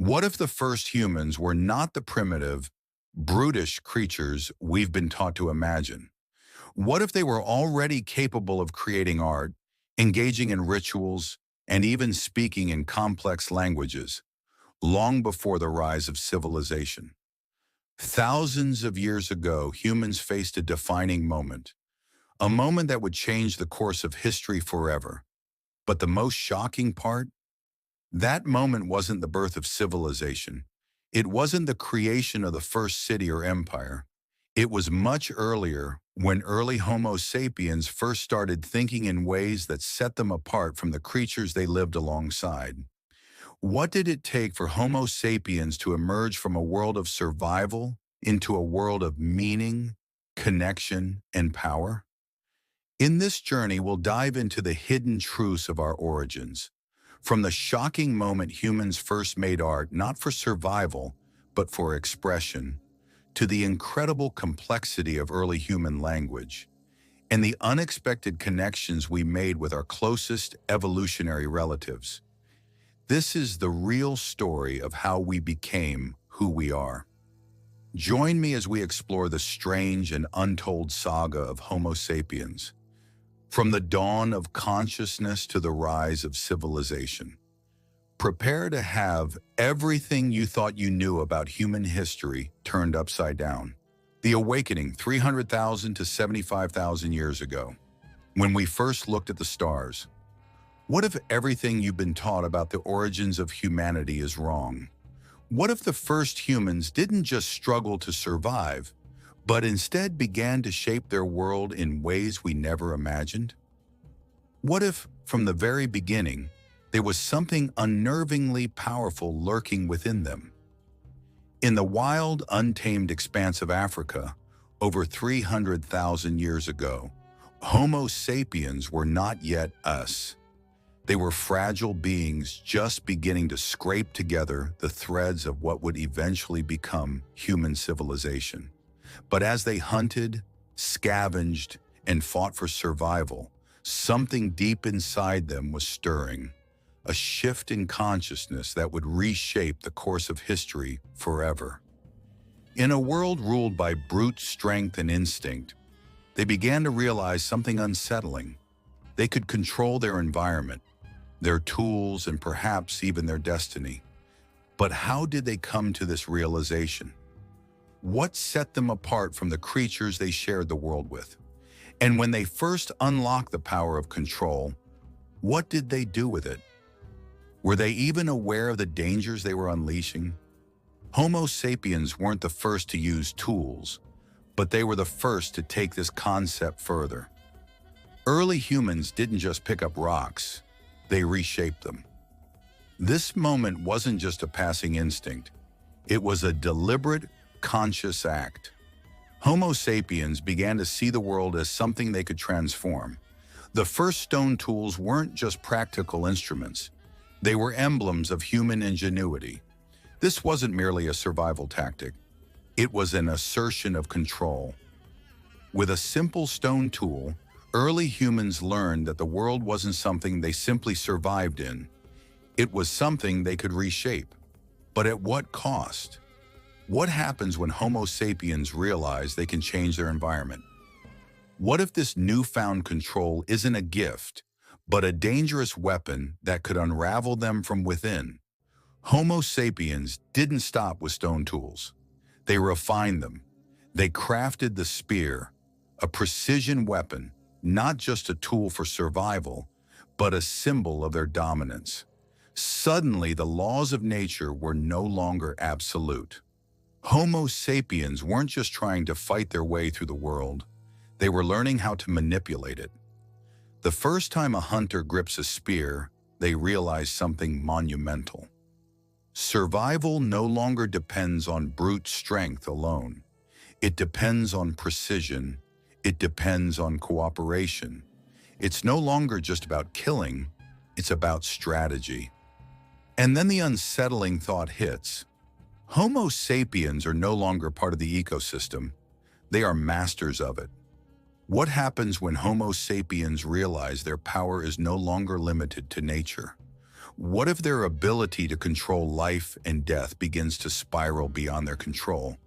What if the first humans were not the primitive, brutish creatures we've been taught to imagine? What if they were already capable of creating art, engaging in rituals, and even speaking in complex languages, long before the rise of civilization? Thousands of years ago, humans faced a defining moment, a moment that would change the course of history forever. But the most shocking part? That moment wasn't the birth of civilization. It wasn't the creation of the first city or empire. It was much earlier, when early Homo sapiens first started thinking in ways that set them apart from the creatures they lived alongside. What did it take for Homo sapiens to emerge from a world of survival into a world of meaning, connection, and power? In this journey, we'll dive into the hidden truths of our origins. From the shocking moment humans first made art not for survival, but for expression, to the incredible complexity of early human language, and the unexpected connections we made with our closest evolutionary relatives. This is the real story of how we became who we are. Join me as we explore the strange and untold saga of Homo sapiens, from the dawn of consciousness to the rise of civilization. Prepare to have everything you thought you knew about human history turned upside down. The awakening 300,000 to 75,000 years ago, when we first looked at the stars. What if everything you've been taught about the origins of humanity is wrong? What if the first humans didn't just struggle to survive, but instead began to shape their world in ways we never imagined? What if, from the very beginning, there was something unnervingly powerful lurking within them? In the wild, untamed expanse of Africa, over 300,000 years ago, Homo sapiens were not yet us. They were fragile beings just beginning to scrape together the threads of what would eventually become human civilization. But as they hunted, scavenged, and fought for survival, something deep inside them was stirring, a shift in consciousness that would reshape the course of history forever. In a world ruled by brute strength and instinct, they began to realize something unsettling. They could control their environment, their tools, and perhaps even their destiny. But how did they come to this realization? What set them apart from the creatures they shared the world with? And when they first unlocked the power of control, what did they do with it? Were they even aware of the dangers they were unleashing? Homo sapiens weren't the first to use tools, but they were the first to take this concept further. Early humans didn't just pick up rocks, they reshaped them. This moment wasn't just a passing instinct, it was a deliberate, conscious act. Homo sapiens began to see the world as something they could transform. The first stone tools weren't just practical instruments. They were emblems of human ingenuity. This wasn't merely a survival tactic. It was an assertion of control. With a simple stone tool, early humans learned that the world wasn't something they simply survived in. It was something they could reshape. But at what cost? What happens when Homo sapiens realize they can change their environment? What if this newfound control isn't a gift, but a dangerous weapon that could unravel them from within? Homo sapiens didn't stop with stone tools. They refined them. They crafted the spear, a precision weapon, not just a tool for survival, but a symbol of their dominance. Suddenly, the laws of nature were no longer absolute. Homo sapiens weren't just trying to fight their way through the world. They were learning how to manipulate it. The first time a hunter grips a spear, they realize something monumental. Survival no longer depends on brute strength alone. It depends on precision. It depends on cooperation. It's no longer just about killing, it's about strategy. And then the unsettling thought hits. Homo sapiens are no longer part of the ecosystem. They are masters of it. What happens when Homo sapiens realize their power is no longer limited to nature? What if their ability to control life and death begins to spiral beyond their control?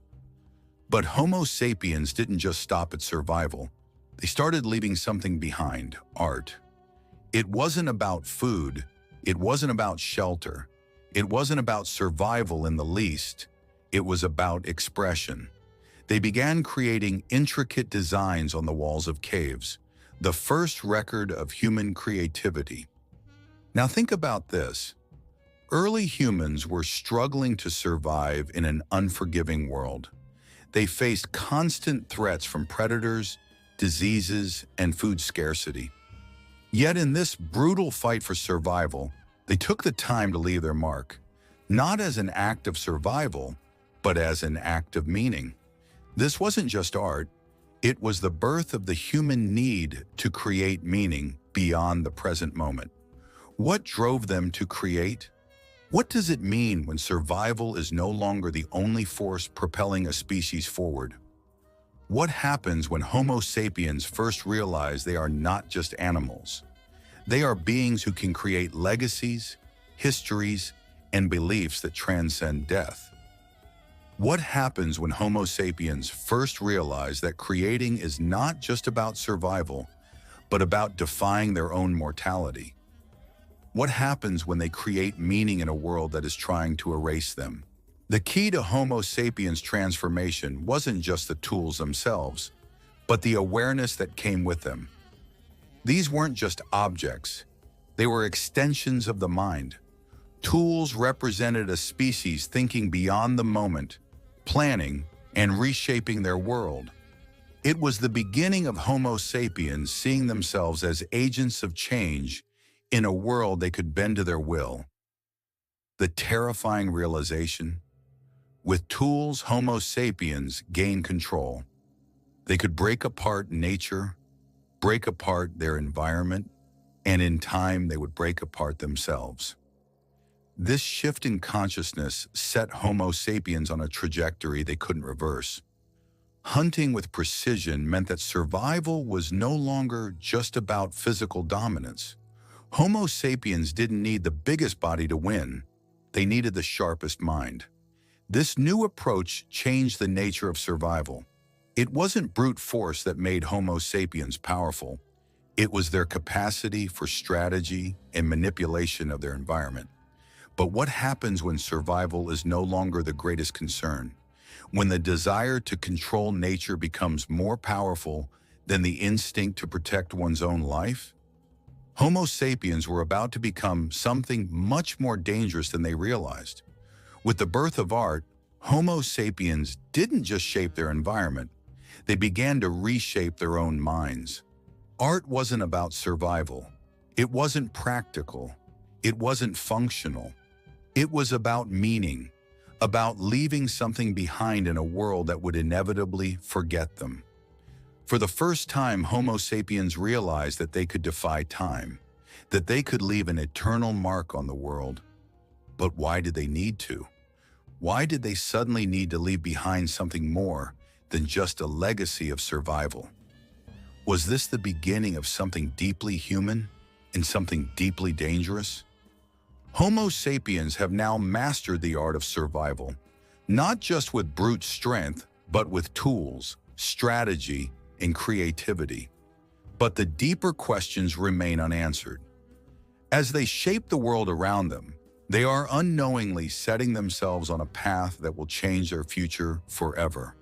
But Homo sapiens didn't just stop at survival. They started leaving something behind: art. It wasn't about food. It wasn't about shelter. It wasn't about survival in the least. It was about expression. They began creating intricate designs on the walls of caves, the first record of human creativity. Now think about this. Early humans were struggling to survive in an unforgiving world. They faced constant threats from predators, diseases, and food scarcity. Yet in this brutal fight for survival, they took the time to leave their mark, not as an act of survival, but as an act of meaning. This wasn't just art, it was the birth of the human need to create meaning beyond the present moment. What drove them to create? What does it mean when survival is no longer the only force propelling a species forward? What happens when Homo sapiens first realize they are not just animals? They are beings who can create legacies, histories, and beliefs that transcend death. What happens when Homo sapiens first realize that creating is not just about survival, but about defying their own mortality? What happens when they create meaning in a world that is trying to erase them? The key to Homo sapiens transformation wasn't just the tools themselves, but the awareness that came with them. These weren't just objects, they were extensions of the mind. Tools represented a species thinking beyond the moment, planning and reshaping their world. It was the beginning of Homo sapiens seeing themselves as agents of change in a world they could bend to their will. The terrifying realization: with tools, Homo sapiens gained control. They could break apart nature, break apart their environment, and in time they would break apart themselves. This shift in consciousness set Homo sapiens on a trajectory they couldn't reverse. Hunting with precision meant that survival was no longer just about physical dominance. Homo sapiens didn't need the biggest body to win, they needed the sharpest mind. This new approach changed the nature of survival. It wasn't brute force that made Homo sapiens powerful. It was their capacity for strategy and manipulation of their environment. But what happens when survival is no longer the greatest concern? When the desire to control nature becomes more powerful than the instinct to protect one's own life? Homo sapiens were about to become something much more dangerous than they realized. With the birth of art, Homo sapiens didn't just shape their environment, they began to reshape their own minds. Art wasn't about survival. It wasn't practical. It wasn't functional. It was about meaning, about leaving something behind in a world that would inevitably forget them. For the first time, Homo sapiens realized that they could defy time, that they could leave an eternal mark on the world. But why did they need to? Why did they suddenly need to leave behind something more than just a legacy of survival? Was this the beginning of something deeply human and something deeply dangerous? Homo sapiens have now mastered the art of survival, not just with brute strength, but with tools, strategy, and creativity. But the deeper questions remain unanswered. As they shape the world around them, they are unknowingly setting themselves on a path that will change their future forever.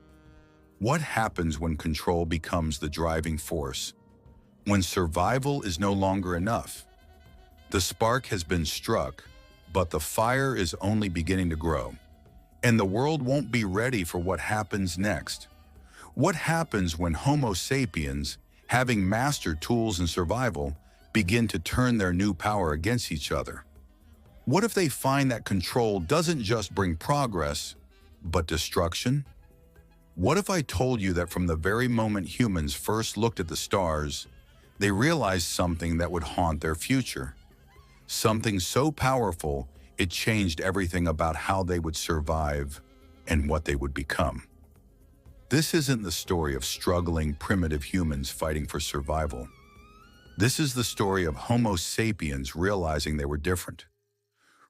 What happens when control becomes the driving force? When survival is no longer enough? The spark has been struck, but the fire is only beginning to grow, and the world won't be ready for what happens next. What happens when Homo sapiens, having mastered tools and survival, begin to turn their new power against each other? What if they find that control doesn't just bring progress, but destruction? What if I told you that from the very moment humans first looked at the stars, they realized something that would haunt their future? Something so powerful, it changed everything about how they would survive and what they would become. This isn't the story of struggling primitive humans fighting for survival. This is the story of Homo sapiens realizing they were different.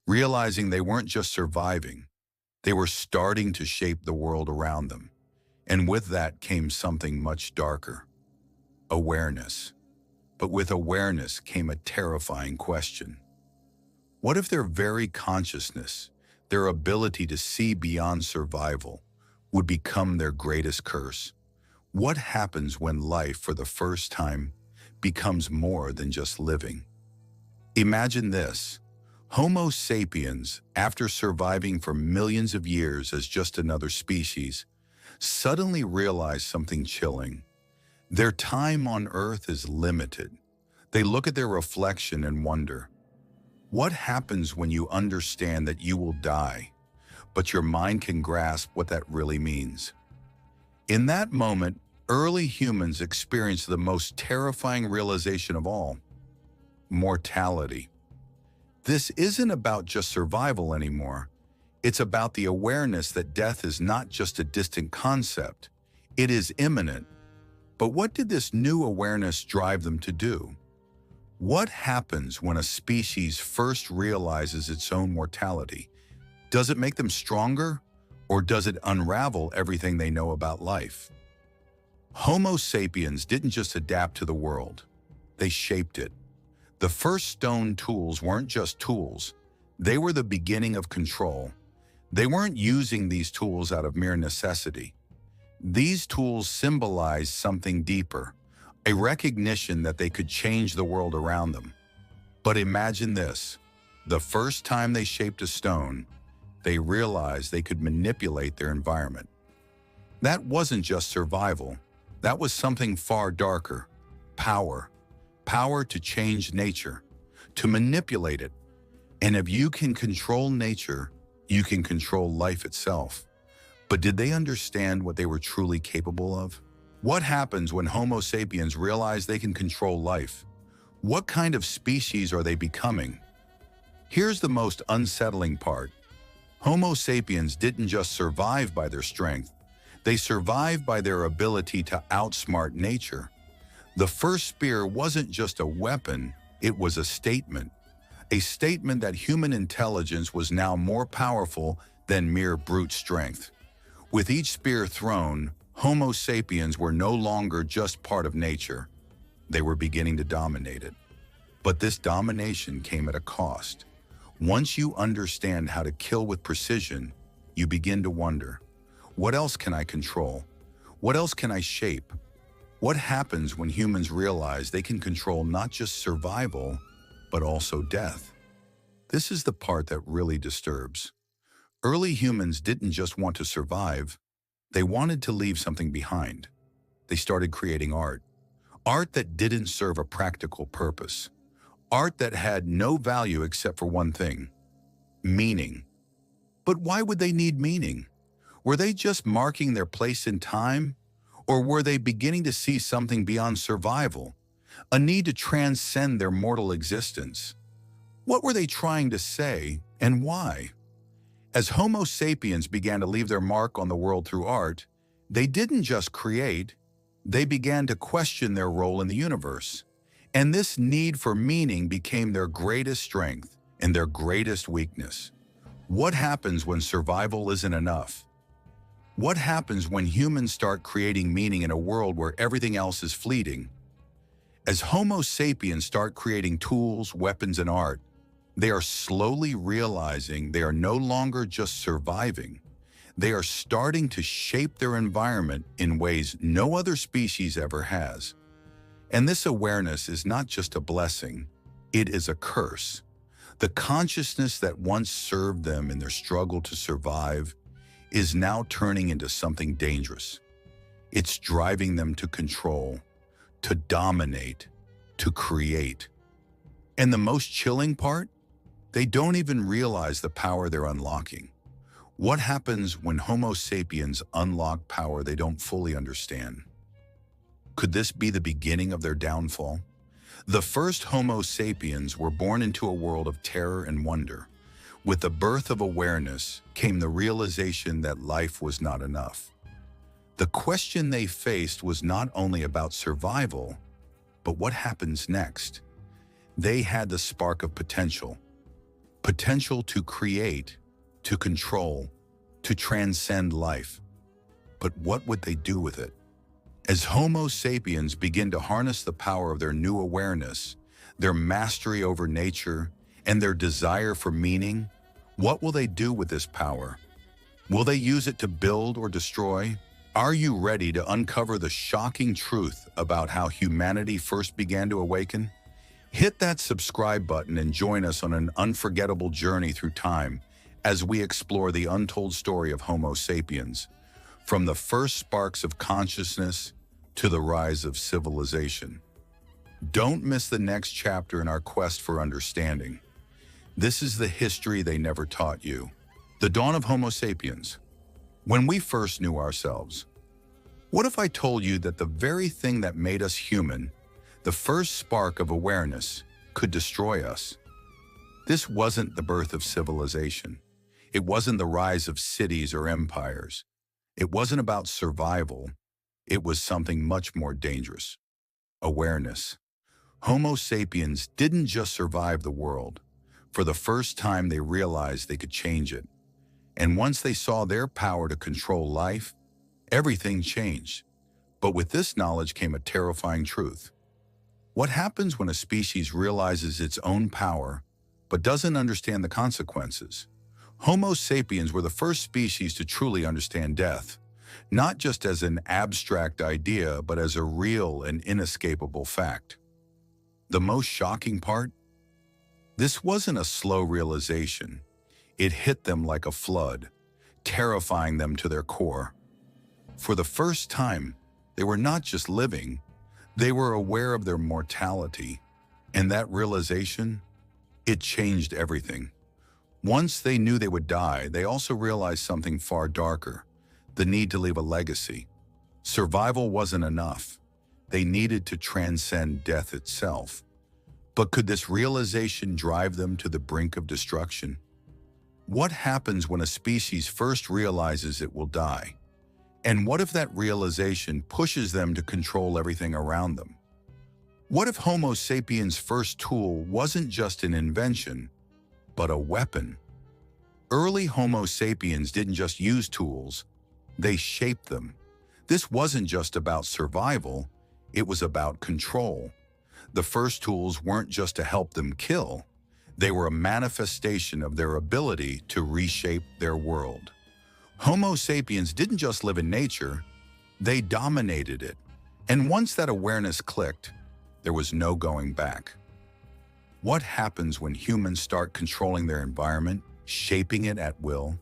realizing they weren't just surviving, they were starting to shape the world around them. And with that came something much darker: awareness. But with awareness came a terrifying question. What if their very consciousness, their ability to see beyond survival, would become their greatest curse? What happens when life, for the first time, becomes more than just living? Imagine this: Homo sapiens, after surviving for millions of years as just another species, suddenly realize something chilling. Their time on Earth is limited. They look at their reflection and wonder, what happens when you understand that you will die, but your mind can grasp what that really means? In that moment, early humans experienced the most terrifying realization of all: mortality. This isn't about just survival anymore. It's about the awareness that death is not just a distant concept. It is imminent. But what did this new awareness drive them to do? What happens when a species first realizes its own mortality? Does it make them stronger, or does it unravel everything they know about life? Homo sapiens didn't just adapt to the world, they shaped it. The first stone tools weren't just tools, they were the beginning of control. They weren't using these tools out of mere necessity. These tools symbolized something deeper, a recognition that they could change the world around them. But imagine this: the first time they shaped a stone, they realized they could manipulate their environment. That wasn't just survival, that was something far darker: power. Power to change nature, to manipulate it. And if you can control nature, you can control life itself. But did they understand what they were truly capable of? What happens when Homo sapiens realize they can control life? What kind of species are they becoming? Here's the most unsettling part. Homo sapiens didn't just survive by their strength, they survived by their ability to outsmart nature. The first spear wasn't just a weapon, it was a statement that human intelligence was now more powerful than mere brute strength. With each spear thrown, Homo sapiens were no longer just part of nature. They were beginning to dominate it. But this domination came at a cost. Once you understand how to kill with precision, you begin to wonder, what else can I control? What else can I shape? What happens when humans realize they can control not just survival, but also death? This is the part that really disturbs. Early humans didn't just want to survive, they wanted to leave something behind. They started creating art. Art that didn't serve a practical purpose. Art that had no value except for one thing: meaning. But why would they need meaning? Were they just marking their place in time? Or were they beginning to see something beyond survival, a need to transcend their mortal existence? What were they trying to say, and why? As Homo sapiens began to leave their mark on the world through art, they didn't just create, they began to question their role in the universe. And this need for meaning became their greatest strength and their greatest weakness. What happens when survival isn't enough? What happens when humans start creating meaning in a world where everything else is fleeting? As Homo sapiens start creating tools, weapons, and art, they are slowly realizing they are no longer just surviving. They are starting to shape their environment in ways no other species ever has. And this awareness is not just a blessing, it is a curse. The consciousness that once served them in their struggle to survive is now turning into something dangerous. It's driving them to control, to dominate, to create. And the most chilling part? They don't even realize the power they're unlocking. What happens when Homo sapiens unlock power they don't fully understand? Could this be the beginning of their downfall? The first Homo sapiens were born into a world of terror and wonder. With the birth of awareness came the realization that life was not enough. The question they faced was not only about survival, but what happens next. They had the spark of potential. potential to create, to control, to transcend life. But what would they do with it? As Homo sapiens begin to harness the power of their new awareness, their mastery over nature, and their desire for meaning, what will they do with this power? Will they use it to build or destroy? Are you ready to uncover the shocking truth about how humanity first began to awaken? Hit that subscribe button and join us on an unforgettable journey through time as we explore the untold story of Homo sapiens, from the first sparks of consciousness to the rise of civilization. Don't miss the next chapter in our quest for understanding. This is the history they never taught you. The dawn of Homo sapiens. When we first knew ourselves. What if I told you that the very thing that made us human, the first spark of awareness, could destroy us? This wasn't the birth of civilization. It wasn't the rise of cities or empires. It wasn't about survival. It was something much more dangerous. Awareness. Homo sapiens didn't just survive the world. For the first time, they realized they could change it. And once they saw their power to control life, everything changed. But with this knowledge came a terrifying truth. What happens when a species realizes its own power, but doesn't understand the consequences? Homo sapiens were the first species to truly understand death, not just as an abstract idea, but as a real and inescapable fact. The most shocking part? This wasn't a slow realization. It hit them like a flood, terrifying them to their core. For the first time, they were not just living, they were aware of their mortality. And that realization, it changed everything. Once they knew they would die, they also realized something far darker, the need to leave a legacy. Survival wasn't enough. They needed to transcend death itself. But could this realization drive them to the brink of destruction? What happens when a species first realizes it will die? And what if that realization pushes them to control everything around them? What if Homo sapiens' first tool wasn't just an invention, but a weapon? Early Homo sapiens didn't just use tools, they shaped them. This wasn't just about survival, it was about control. The first tools weren't just to help them kill, they were a manifestation of their ability to reshape their world. Homo sapiens didn't just live in nature, they dominated it. And once that awareness clicked, there was no going back. What happens when humans start controlling their environment, shaping it at will?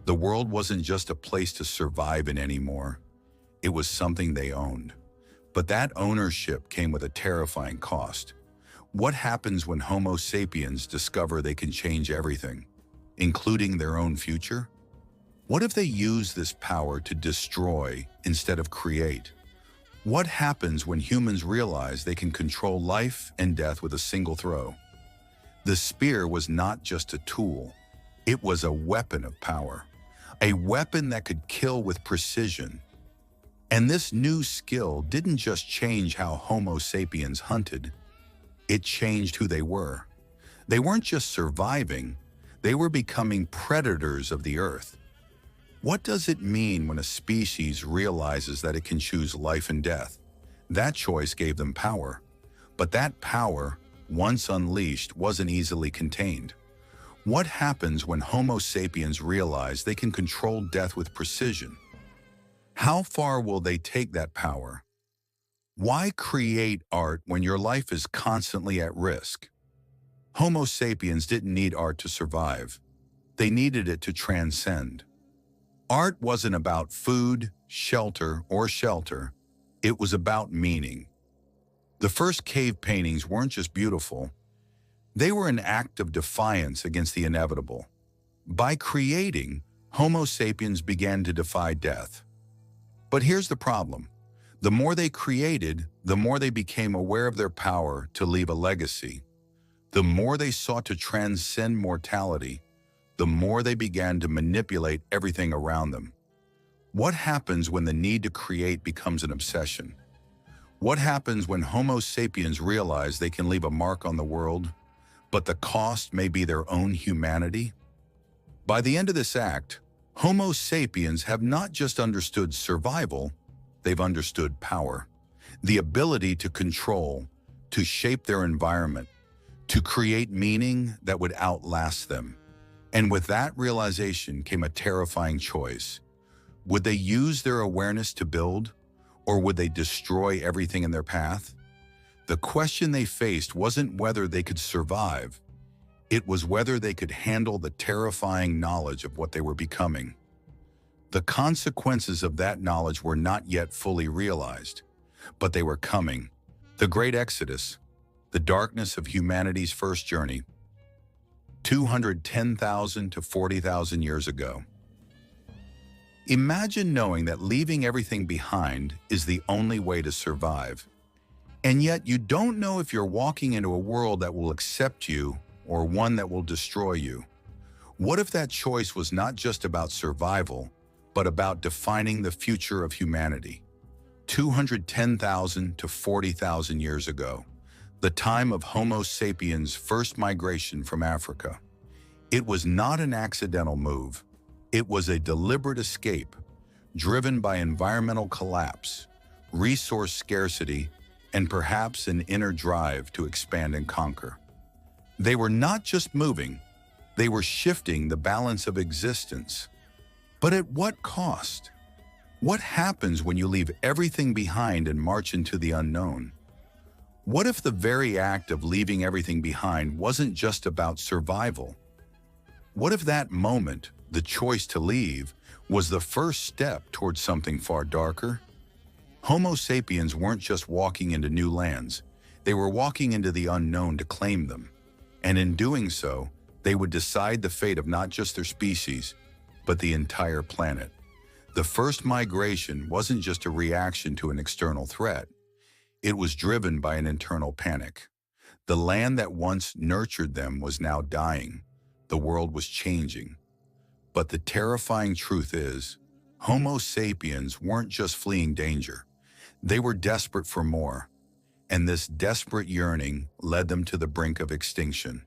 The world wasn't just a place to survive in anymore. It was something they owned. But that ownership came with a terrifying cost. What happens when Homo sapiens discover they can change everything, including their own future? What if they use this power to destroy instead of create? What happens when humans realize they can control life and death with a single throw? The spear was not just a tool, it was a weapon of power, a weapon that could kill with precision. And this new skill didn't just change how Homo sapiens hunted, it changed who they were. They weren't just surviving, they were becoming predators of the earth. What does it mean when a species realizes that it can choose life and death? That choice gave them power. But that power, once unleashed, wasn't easily contained. What happens when Homo sapiens realize they can control death with precision? How far will they take that power? Why create art when your life is constantly at risk? Homo sapiens didn't need art to survive. They needed it to transcend. Art wasn't about food, shelter, or shelter. It was about meaning. The first cave paintings weren't just beautiful. They were an act of defiance against the inevitable. By creating, Homo sapiens began to defy death. But here's the problem. The more they created, the more they became aware of their power to leave a legacy. The more they sought to transcend mortality, the more they began to manipulate everything around them. What happens when the need to create becomes an obsession? What happens when Homo sapiens realize they can leave a mark on the world? but the cost may be their own humanity? By the end of this act, Homo sapiens have not just understood survival, they've understood power. The ability to control, to shape their environment, to create meaning that would outlast them. And with that realization came a terrifying choice. Would they use their awareness to build, or would they destroy everything in their path? The question they faced wasn't whether they could survive. It was whether they could handle the terrifying knowledge of what they were becoming. The consequences of that knowledge were not yet fully realized, but they were coming. The Great Exodus, the darkness of humanity's first journey, 210,000 to 40,000 years ago. Imagine knowing that leaving everything behind is the only way to survive. And yet you don't know if you're walking into a world that will accept you or one that will destroy you. What if that choice was not just about survival, but about defining the future of humanity? 210,000 to 40,000 years ago, the time of Homo sapiens' first migration from Africa. It was not an accidental move. It was a deliberate escape, driven by environmental collapse, resource scarcity, and perhaps an inner drive to expand and conquer. They were not just moving, they were shifting the balance of existence. But at what cost? What happens when you leave everything behind and march into the unknown? What if the very act of leaving everything behind wasn't just about survival? What if that moment, the choice to leave, was the first step towards something far darker? Homo sapiens weren't just walking into new lands, they were walking into the unknown to claim them. And in doing so, they would decide the fate of not just their species, but the entire planet. The first migration wasn't just a reaction to an external threat. It was driven by an internal panic. The land that once nurtured them was now dying. The world was changing. But the terrifying truth is, Homo sapiens weren't just fleeing danger. They were desperate for more. And this desperate yearning led them to the brink of extinction.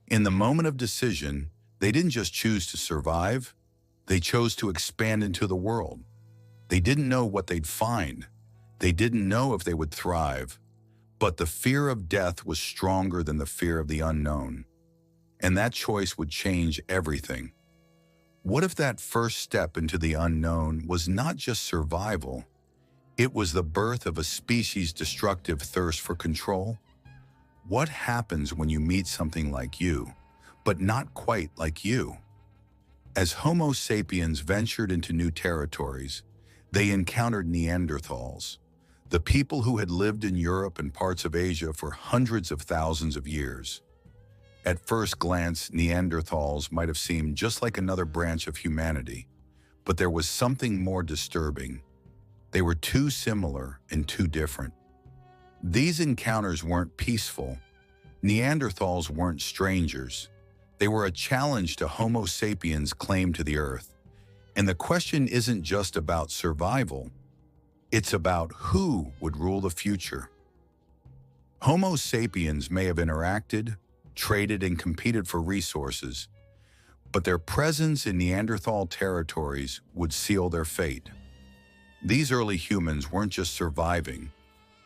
In the moment of decision, they didn't just choose to survive, they chose to expand into the world. They didn't know what they'd find. They didn't know if they would thrive. But the fear of death was stronger than the fear of the unknown. And that choice would change everything. What if that first step into the unknown was not just survival? It was the birth of a species' destructive thirst for control? What happens when you meet something like you, but not quite like you? As Homo sapiens ventured into new territories, they encountered Neanderthals, the people who had lived in Europe and parts of Asia for hundreds of thousands of years. At first glance, Neanderthals might have seemed just like another branch of humanity, but there was something more disturbing. They were too similar and too different. These encounters weren't peaceful. Neanderthals weren't strangers. They were a challenge to Homo sapiens' claim to the earth. And the question isn't just about survival. It's about who would rule the future. Homo sapiens may have interacted, traded, and competed for resources, but their presence in Neanderthal territories would seal their fate. These early humans weren't just surviving,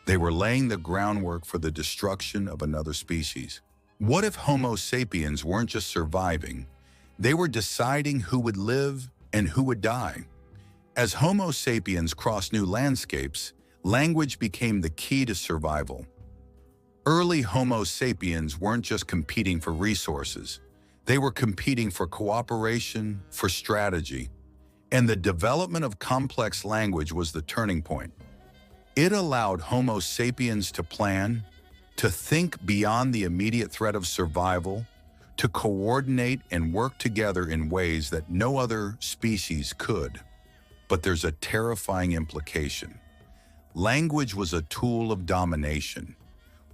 they were laying the groundwork for the destruction of another species. What if Homo sapiens weren't just surviving, they were deciding who would live and who would die? As Homo sapiens crossed new landscapes, language became the key to survival. Early Homo sapiens weren't just competing for resources, they were competing for cooperation, for strategy. And the development of complex language was the turning point. It allowed Homo sapiens to plan, to think beyond the immediate threat of survival, to coordinate and work together in ways that no other species could. But there's a terrifying implication. Language was a tool of domination.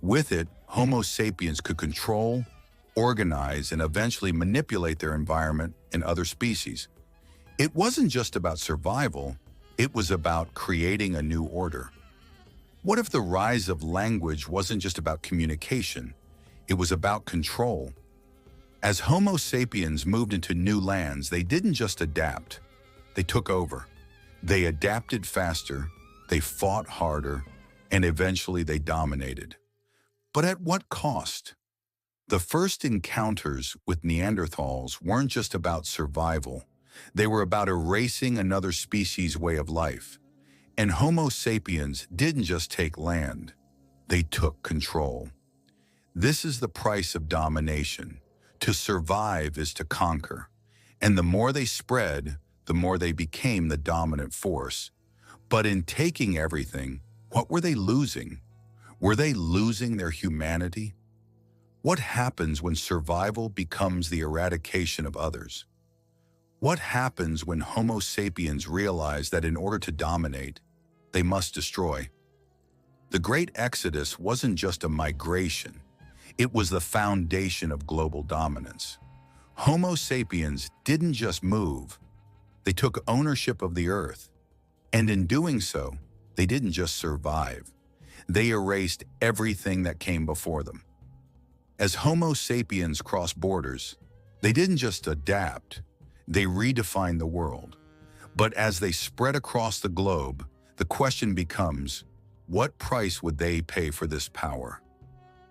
With it, Homo sapiens could control, organize, and eventually manipulate their environment and other species. It wasn't just about survival, it was about creating a new order. What if the rise of language wasn't just about communication? It was about control. As Homo sapiens moved into new lands, they didn't just adapt. They took over. They adapted faster, they fought harder, and eventually they dominated. But at what cost? The first encounters with Neanderthals weren't just about survival. They were about erasing another species' way of life. And Homo sapiens didn't just take land. They took control. This is the price of domination. To survive is to conquer. And the more they spread, the more they became the dominant force. But in taking everything, what were they losing? Were they losing their humanity? What happens when survival becomes the eradication of others? What happens when Homo sapiens realize that in order to dominate, they must destroy? The Great Exodus wasn't just a migration. It was the foundation of global dominance. Homo sapiens didn't just move. They took ownership of the earth. And in doing so, they didn't just survive. They erased everything that came before them. As Homo sapiens crossed borders, they didn't just adapt, they redefined the world. But as they spread across the globe, the question becomes, what price would they pay for this power?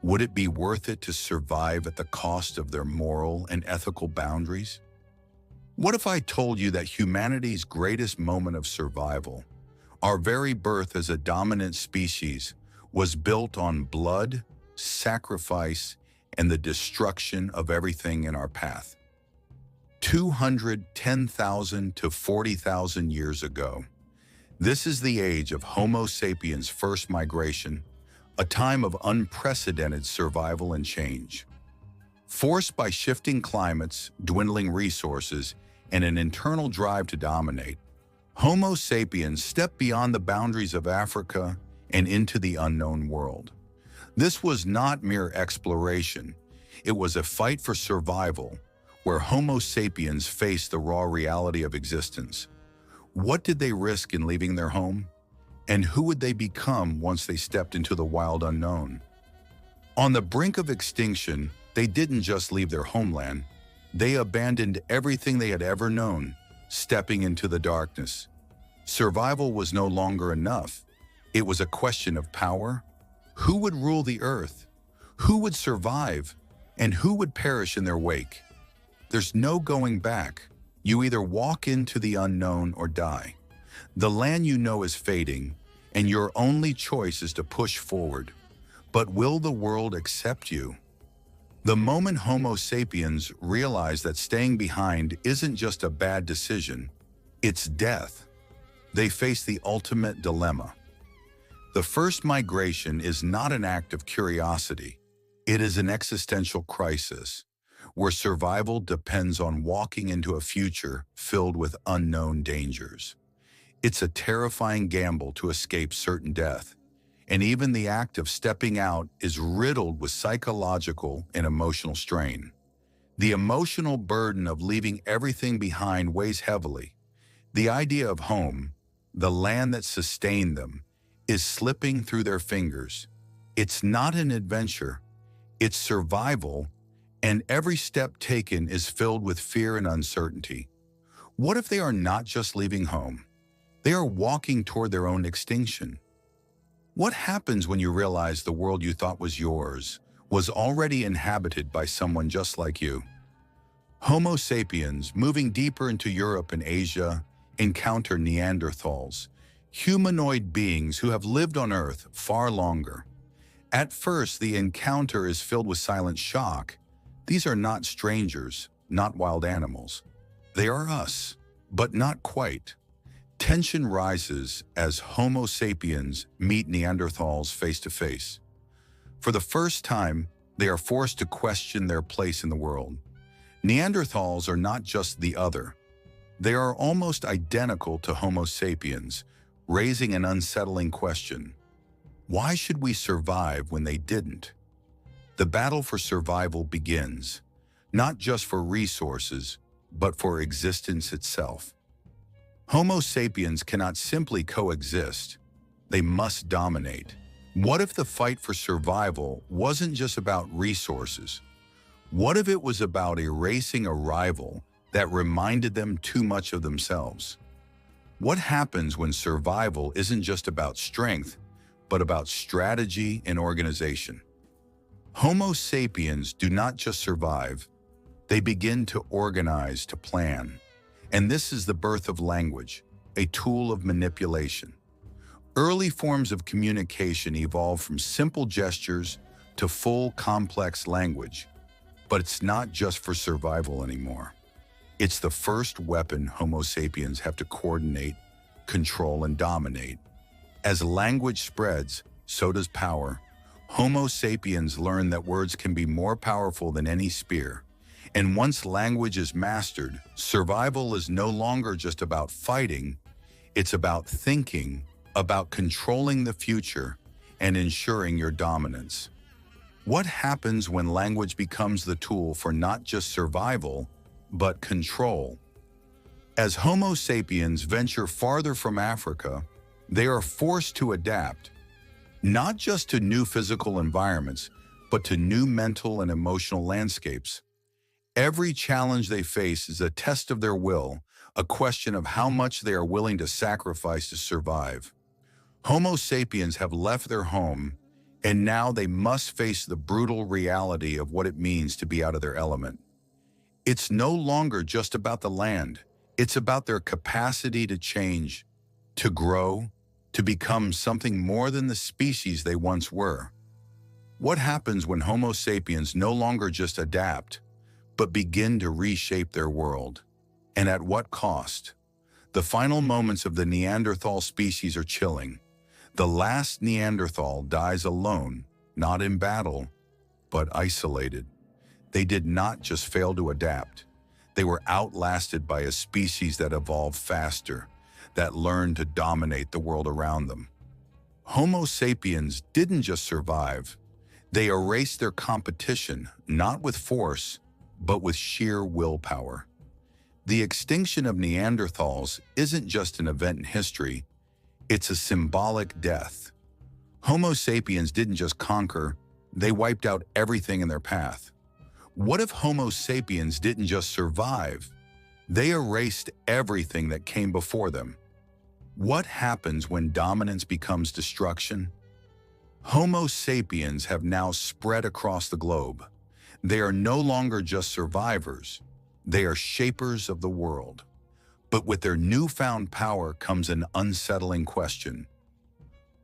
Would it be worth it to survive at the cost of their moral and ethical boundaries? What if I told you that humanity's greatest moment of survival, our very birth as a dominant species, was built on blood, sacrifice, and the destruction of everything in our path? 210,000 to 40,000 years ago. This is the age of Homo sapiens' first migration, a time of unprecedented survival and change. Forced by shifting climates, dwindling resources, and an internal drive to dominate, Homo sapiens stepped beyond the boundaries of Africa and into the unknown world. This was not mere exploration. It was a fight for survival, where Homo sapiens faced the raw reality of existence. What did they risk in leaving their home? And who would they become once they stepped into the wild unknown? On the brink of extinction, they didn't just leave their homeland. They abandoned everything they had ever known, stepping into the darkness. Survival was no longer enough. It was a question of power. Who would rule the earth? Who would survive? And who would perish in their wake? There's no going back. You either walk into the unknown or die. The land you know is fading, and your only choice is to push forward. But will the world accept you? The moment Homo sapiens realized that staying behind isn't just a bad decision, it's death, they face the ultimate dilemma. The first migration is not an act of curiosity. It is an existential crisis, where survival depends on walking into a future filled with unknown dangers. It's a terrifying gamble to escape certain death, and even the act of stepping out is riddled with psychological and emotional strain. The emotional burden of leaving everything behind weighs heavily. The idea of home, the land that sustained them, is slipping through their fingers. It's not an adventure, it's survival, and every step taken is filled with fear and uncertainty. What if they are not just leaving home? They are walking toward their own extinction. What happens when you realize the world you thought was yours was already inhabited by someone just like you? Homo sapiens, moving deeper into Europe and Asia, encounter Neanderthals, humanoid beings who have lived on Earth far longer. At first, the encounter is filled with silent shock. These are not strangers, not wild animals. They are us, but not quite. Tension rises as Homo sapiens meet Neanderthals face to face. For the first time, they are forced to question their place in the world. Neanderthals are not just the other. They are almost identical to Homo sapiens, raising an unsettling question. Why should we survive when they didn't? The battle for survival begins, not just for resources, but for existence itself. Homo sapiens cannot simply coexist. They must dominate. What if the fight for survival wasn't just about resources? What if it was about erasing a rival that reminded them too much of themselves? What happens when survival isn't just about strength, but about strategy and organization? Homo sapiens do not just survive, they begin to organize, to plan. And this is the birth of language, a tool of manipulation. Early forms of communication evolved from simple gestures to full, complex language. But it's not just for survival anymore. It's the first weapon Homo sapiens have to coordinate, control, and dominate. As language spreads, so does power. Homo sapiens learn that words can be more powerful than any spear. And once language is mastered, survival is no longer just about fighting, it's about thinking, about controlling the future, and ensuring your dominance. What happens when language becomes the tool for not just survival, but control? As Homo sapiens venture farther from Africa, they are forced to adapt, not just to new physical environments, but to new mental and emotional landscapes. Every challenge they face is a test of their will, a question of how much they are willing to sacrifice to survive. Homo sapiens have left their home, and now they must face the brutal reality of what it means to be out of their element. It's no longer just about the land. It's about their capacity to change, to grow, to become something more than the species they once were. What happens when Homo sapiens no longer just adapt, but begin to reshape their world? And at what cost? The final moments of the Neanderthal species are chilling. The last Neanderthal dies alone, not in battle, but isolated. They did not just fail to adapt. They were outlasted by a species that evolved faster, that learned to dominate the world around them. Homo sapiens didn't just survive. They erased their competition, not with force, but with sheer willpower. The extinction of Neanderthals isn't just an event in history, it's a symbolic death. Homo sapiens didn't just conquer, they wiped out everything in their path. What if Homo sapiens didn't just survive? They erased everything that came before them. What happens when dominance becomes destruction? Homo sapiens have now spread across the globe. They are no longer just survivors, they are shapers of the world. But with their newfound power comes an unsettling question.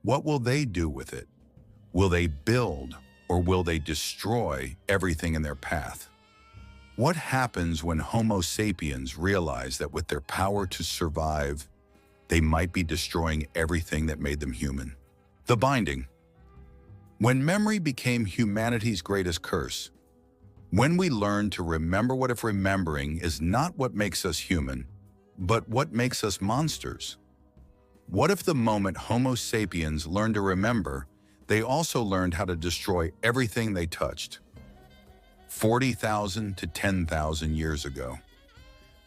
What will they do with it? Will they build, or will they destroy everything in their path? What happens when Homo sapiens realize that with their power to survive, they might be destroying everything that made them human? The binding. When memory became humanity's greatest curse, when we learn to remember what if remembering is not what makes us human, but what makes us monsters? What if the moment Homo sapiens learned to remember, they also learned how to destroy everything they touched? 40,000 to 10,000 years ago.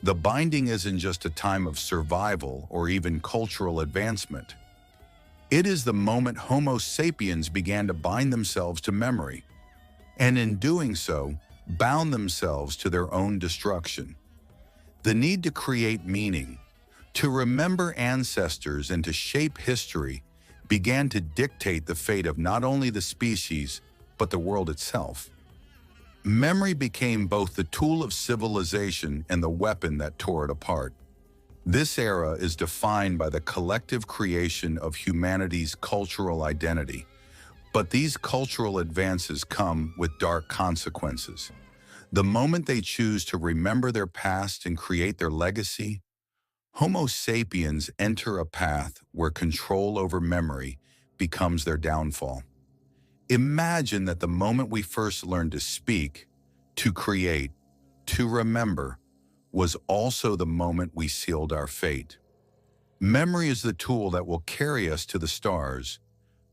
The binding isn't just a time of survival or even cultural advancement. It is the moment Homo sapiens began to bind themselves to memory, and in doing so, bound themselves to their own destruction. The need to create meaning, to remember ancestors and to shape history began to dictate the fate of not only the species, but the world itself. Memory became both the tool of civilization and the weapon that tore it apart. This era is defined by the collective creation of humanity's cultural identity. But these cultural advances come with dark consequences. The moment they choose to remember their past and create their legacy, Homo sapiens enter a path where control over memory becomes their downfall. Imagine that the moment we first learned to speak, to create, to remember, was also the moment we sealed our fate. Memory is the tool that will carry us to the stars,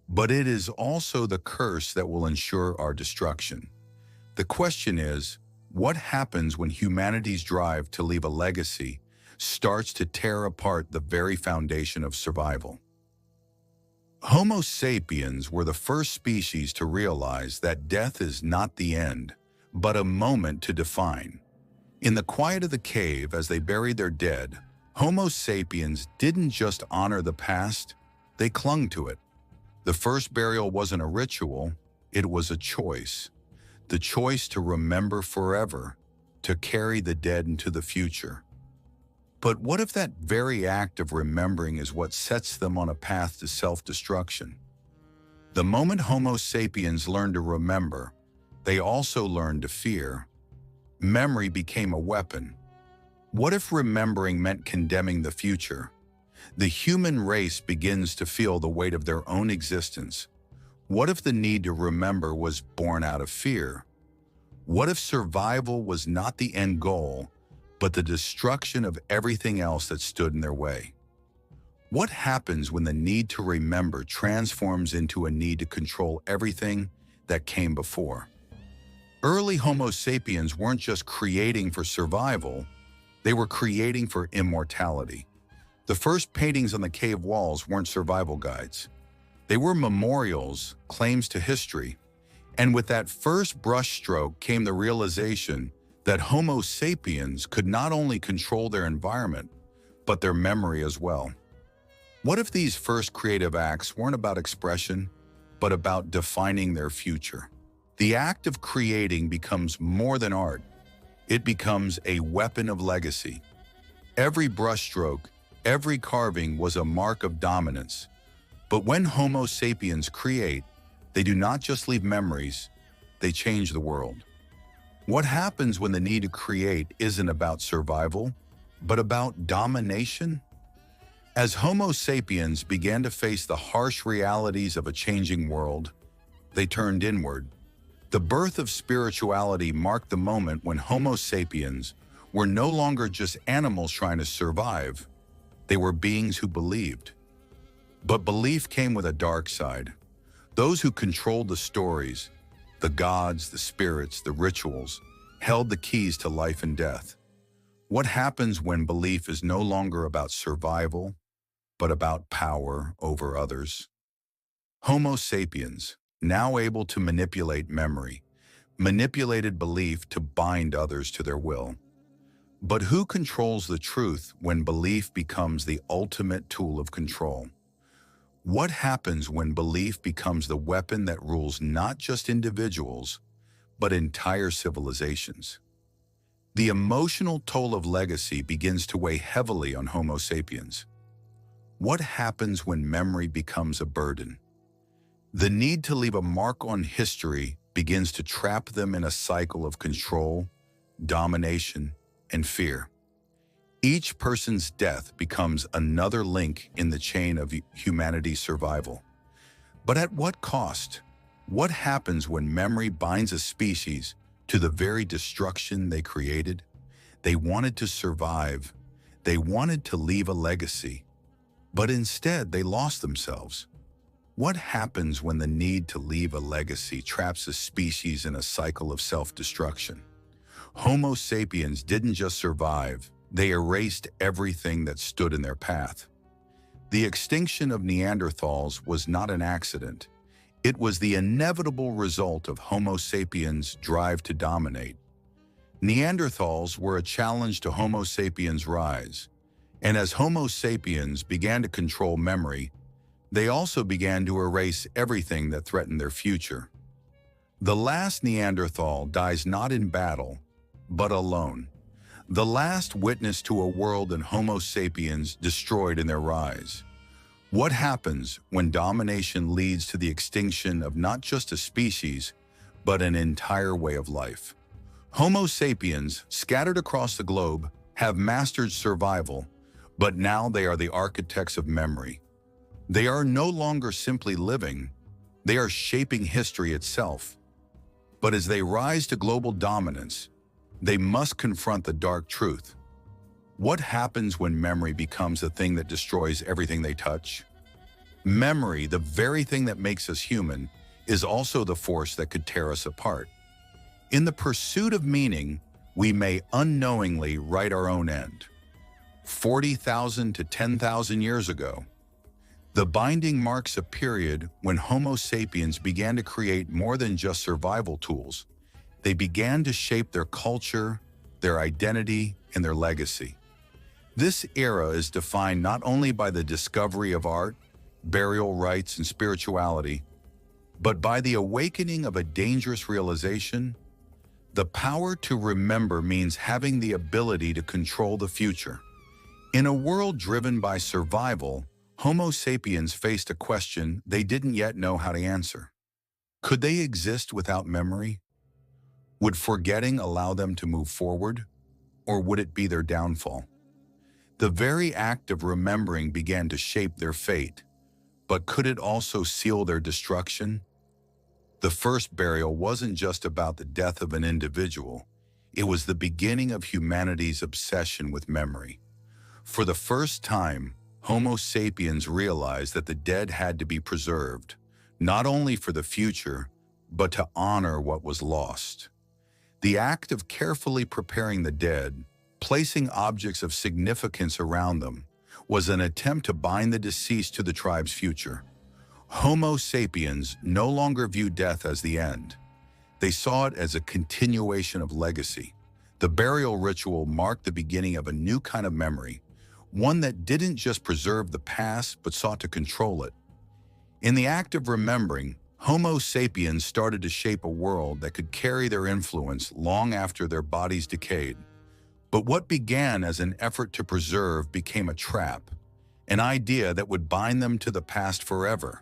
but it is also the curse that will ensure our destruction. The question is, what happens when humanity's drive to leave a legacy starts to tear apart the very foundation of survival? Homo sapiens were the first species to realize that death is not the end, but a moment to define. In the quiet of the cave as they buried their dead, Homo sapiens didn't just honor the past, they clung to it. The first burial wasn't a ritual, it was a choice. The choice to remember forever, to carry the dead into the future. But what if that very act of remembering is what sets them on a path to self-destruction? The moment Homo sapiens learned to remember, they also learned to fear. Memory became a weapon. What if remembering meant condemning the future? The human race begins to feel the weight of their own existence. What if the need to remember was born out of fear? What if survival was not the end goal, but the destruction of everything else that stood in their way? What happens when the need to remember transforms into a need to control everything that came before? Early Homo sapiens weren't just creating for survival, they were creating for immortality. The first paintings on the cave walls weren't survival guides. They were memorials, claims to history. And with that first brushstroke came the realization that Homo sapiens could not only control their environment, but their memory as well. What if these first creative acts weren't about expression, but about defining their future? The act of creating becomes more than art. It becomes a weapon of legacy. Every brushstroke, every carving was a mark of dominance. But when Homo sapiens create, they do not just leave memories, they change the world. What happens when the need to create isn't about survival, but about domination? As Homo sapiens began to face the harsh realities of a changing world, they turned inward. The birth of spirituality marked the moment when Homo sapiens were no longer just animals trying to survive, they were beings who believed. But belief came with a dark side. Those who controlled the stories, the gods, the spirits, the rituals, held the keys to life and death. What happens when belief is no longer about survival, but about power over others? Homo sapiens, now able to manipulate memory, manipulated belief to bind others to their will. But who controls the truth when belief becomes the ultimate tool of control? What happens when belief becomes the weapon that rules not just individuals, but entire civilizations? The emotional toll of legacy begins to weigh heavily on Homo sapiens. What happens when memory becomes a burden? The need to leave a mark on history begins to trap them in a cycle of control, domination, and fear. Each person's death becomes another link in the chain of humanity's survival. But at what cost? What happens when memory binds a species to the very destruction they created? They wanted to survive. They wanted to leave a legacy. But instead, they lost themselves. What happens when the need to leave a legacy traps a species in a cycle of self-destruction? Homo sapiens didn't just survive, they erased everything that stood in their path. The extinction of Neanderthals was not an accident. It was the inevitable result of Homo sapiens' drive to dominate. Neanderthals were a challenge to Homo sapiens' rise, and as Homo sapiens began to control memory, they also began to erase everything that threatened their future. The last Neanderthal dies not in battle, but alone. The last witness to a world and Homo sapiens destroyed in their rise. What happens when domination leads to the extinction of not just a species, but an entire way of life? Homo sapiens, scattered across the globe, have mastered survival, but now they are the architects of memory. They are no longer simply living, they are shaping history itself. But as they rise to global dominance, they must confront the dark truth. What happens when memory becomes the thing that destroys everything they touch? Memory, the very thing that makes us human, is also the force that could tear us apart. In the pursuit of meaning, we may unknowingly write our own end. 40,000 to 10,000 years ago, The binding marks a period when Homo sapiens began to create more than just survival tools. They began to shape their culture, their identity, and their legacy. This era is defined not only by the discovery of art, burial rites, and spirituality, but by the awakening of a dangerous realization. The power to remember means having the ability to control the future. In a world driven by survival, Homo sapiens faced a question they didn't yet know how to answer. Could they exist without memory? Would forgetting allow them to move forward, or would it be their downfall? The very act of remembering began to shape their fate, but could it also seal their destruction? The first burial wasn't just about the death of an individual, it was the beginning of humanity's obsession with memory. For the first time, Homo sapiens realized that the dead had to be preserved, not only for the future, but to honor what was lost. The act of carefully preparing the dead, placing objects of significance around them, was an attempt to bind the deceased to the tribe's future. Homo sapiens no longer viewed death as the end. They saw it as a continuation of legacy. The burial ritual marked the beginning of a new kind of memory, one that didn't just preserve the past but sought to control it. In the act of remembering, Homo sapiens started to shape a world that could carry their influence long after their bodies decayed. But what began as an effort to preserve became a trap, an idea that would bind them to the past forever.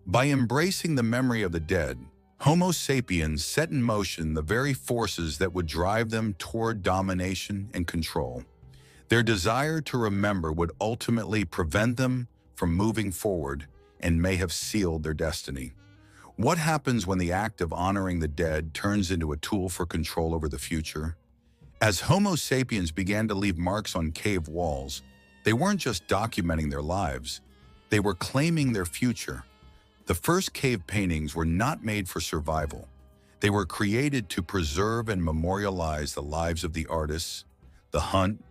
By embracing the memory of the dead, Homo sapiens set in motion the very forces that would drive them toward domination and control. Their desire to remember would ultimately prevent them from moving forward and may have sealed their destiny. What happens when the act of honoring the dead turns into a tool for control over the future? As Homo sapiens began to leave marks on cave walls, they weren't just documenting their lives, they were claiming their future. The first cave paintings were not made for survival. They were created to preserve and memorialize the lives of the artists, the hunt,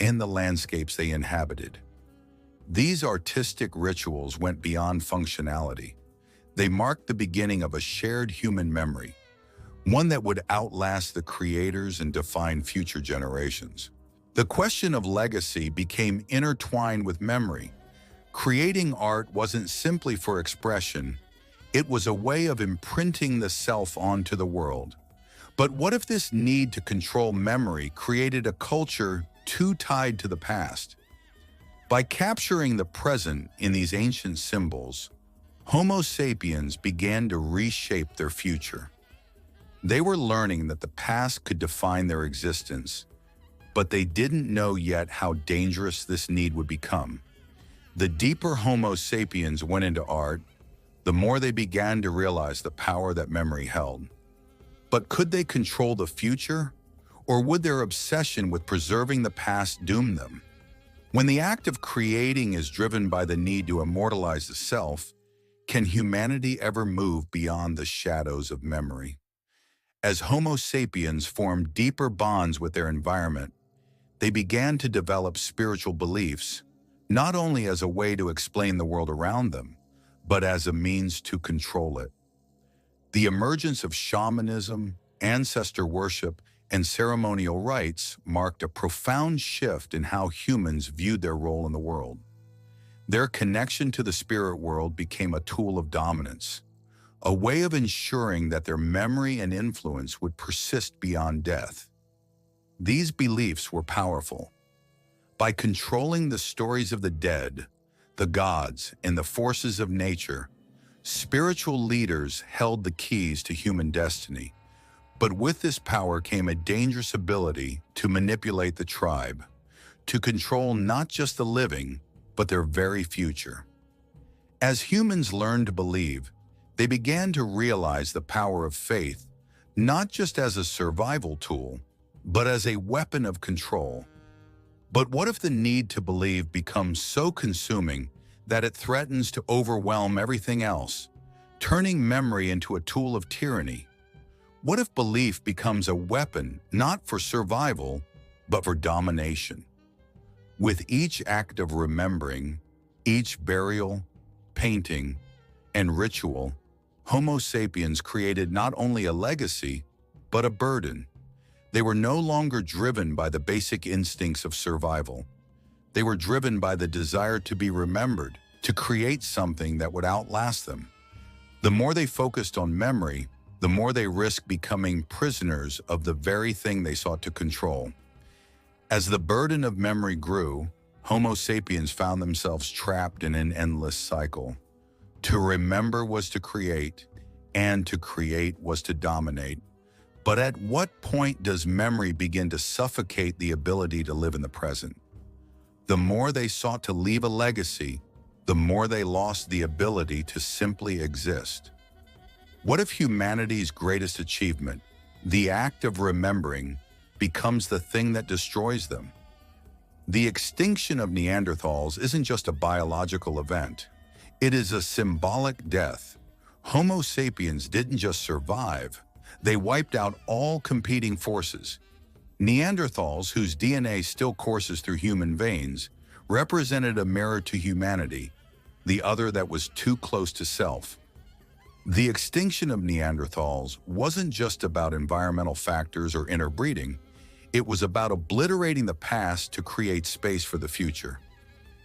and the landscapes they inhabited. These artistic rituals went beyond functionality. They marked the beginning of a shared human memory, one that would outlast the creators and define future generations. The question of legacy became intertwined with memory. Creating art wasn't simply for expression, it was a way of imprinting the self onto the world. But what if this need to control memory created a culture too tied to the past? By capturing the present in these ancient symbols, Homo sapiens began to reshape their future. They were learning that the past could define their existence, but they didn't know yet how dangerous this need would become. The deeper Homo sapiens went into art, the more they began to realize the power that memory held. But could they control the future, or would their obsession with preserving the past doom them? When the act of creating is driven by the need to immortalize the self, can humanity ever move beyond the shadows of memory? As Homo sapiens formed deeper bonds with their environment, they began to develop spiritual beliefs, not only as a way to explain the world around them, but as a means to control it. The emergence of shamanism, ancestor worship, and ceremonial rites marked a profound shift in how humans viewed their role in the world. Their connection to the spirit world became a tool of dominance, a way of ensuring that their memory and influence would persist beyond death. These beliefs were powerful. By controlling the stories of the dead, the gods, and the forces of nature, spiritual leaders held the keys to human destiny. But with this power came a dangerous ability to manipulate the tribe, to control not just the living, but their very future. As humans learned to believe, they began to realize the power of faith, not just as a survival tool, but as a weapon of control. But what if the need to believe becomes so consuming that it threatens to overwhelm everything else, turning memory into a tool of tyranny? What if belief becomes a weapon not for survival, but for domination? With each act of remembering, Each burial, painting, and ritual, Homo sapiens created not only a legacy, but a burden. They were no longer driven by the basic instincts of survival. They were driven by the desire to be remembered, to create something that would outlast them. The more they focused on memory, the more they risked becoming prisoners of the very thing they sought to control. As the burden of memory grew, Homo sapiens found themselves trapped in an endless cycle. To remember was to create, and to create was to dominate. But at what point does memory begin to suffocate the ability to live in the present? The more they sought to leave a legacy, the more they lost the ability to simply exist. What if humanity's greatest achievement, the act of remembering, becomes the thing that destroys them? The extinction of Neanderthals isn't just a biological event. It is a symbolic death. Homo sapiens didn't just survive, they wiped out all competing forces. Neanderthals, whose DNA still courses through human veins, represented a mirror to humanity, the other that was too close to self. The extinction of Neanderthals wasn't just about environmental factors or interbreeding. It was about obliterating the past to create space for the future.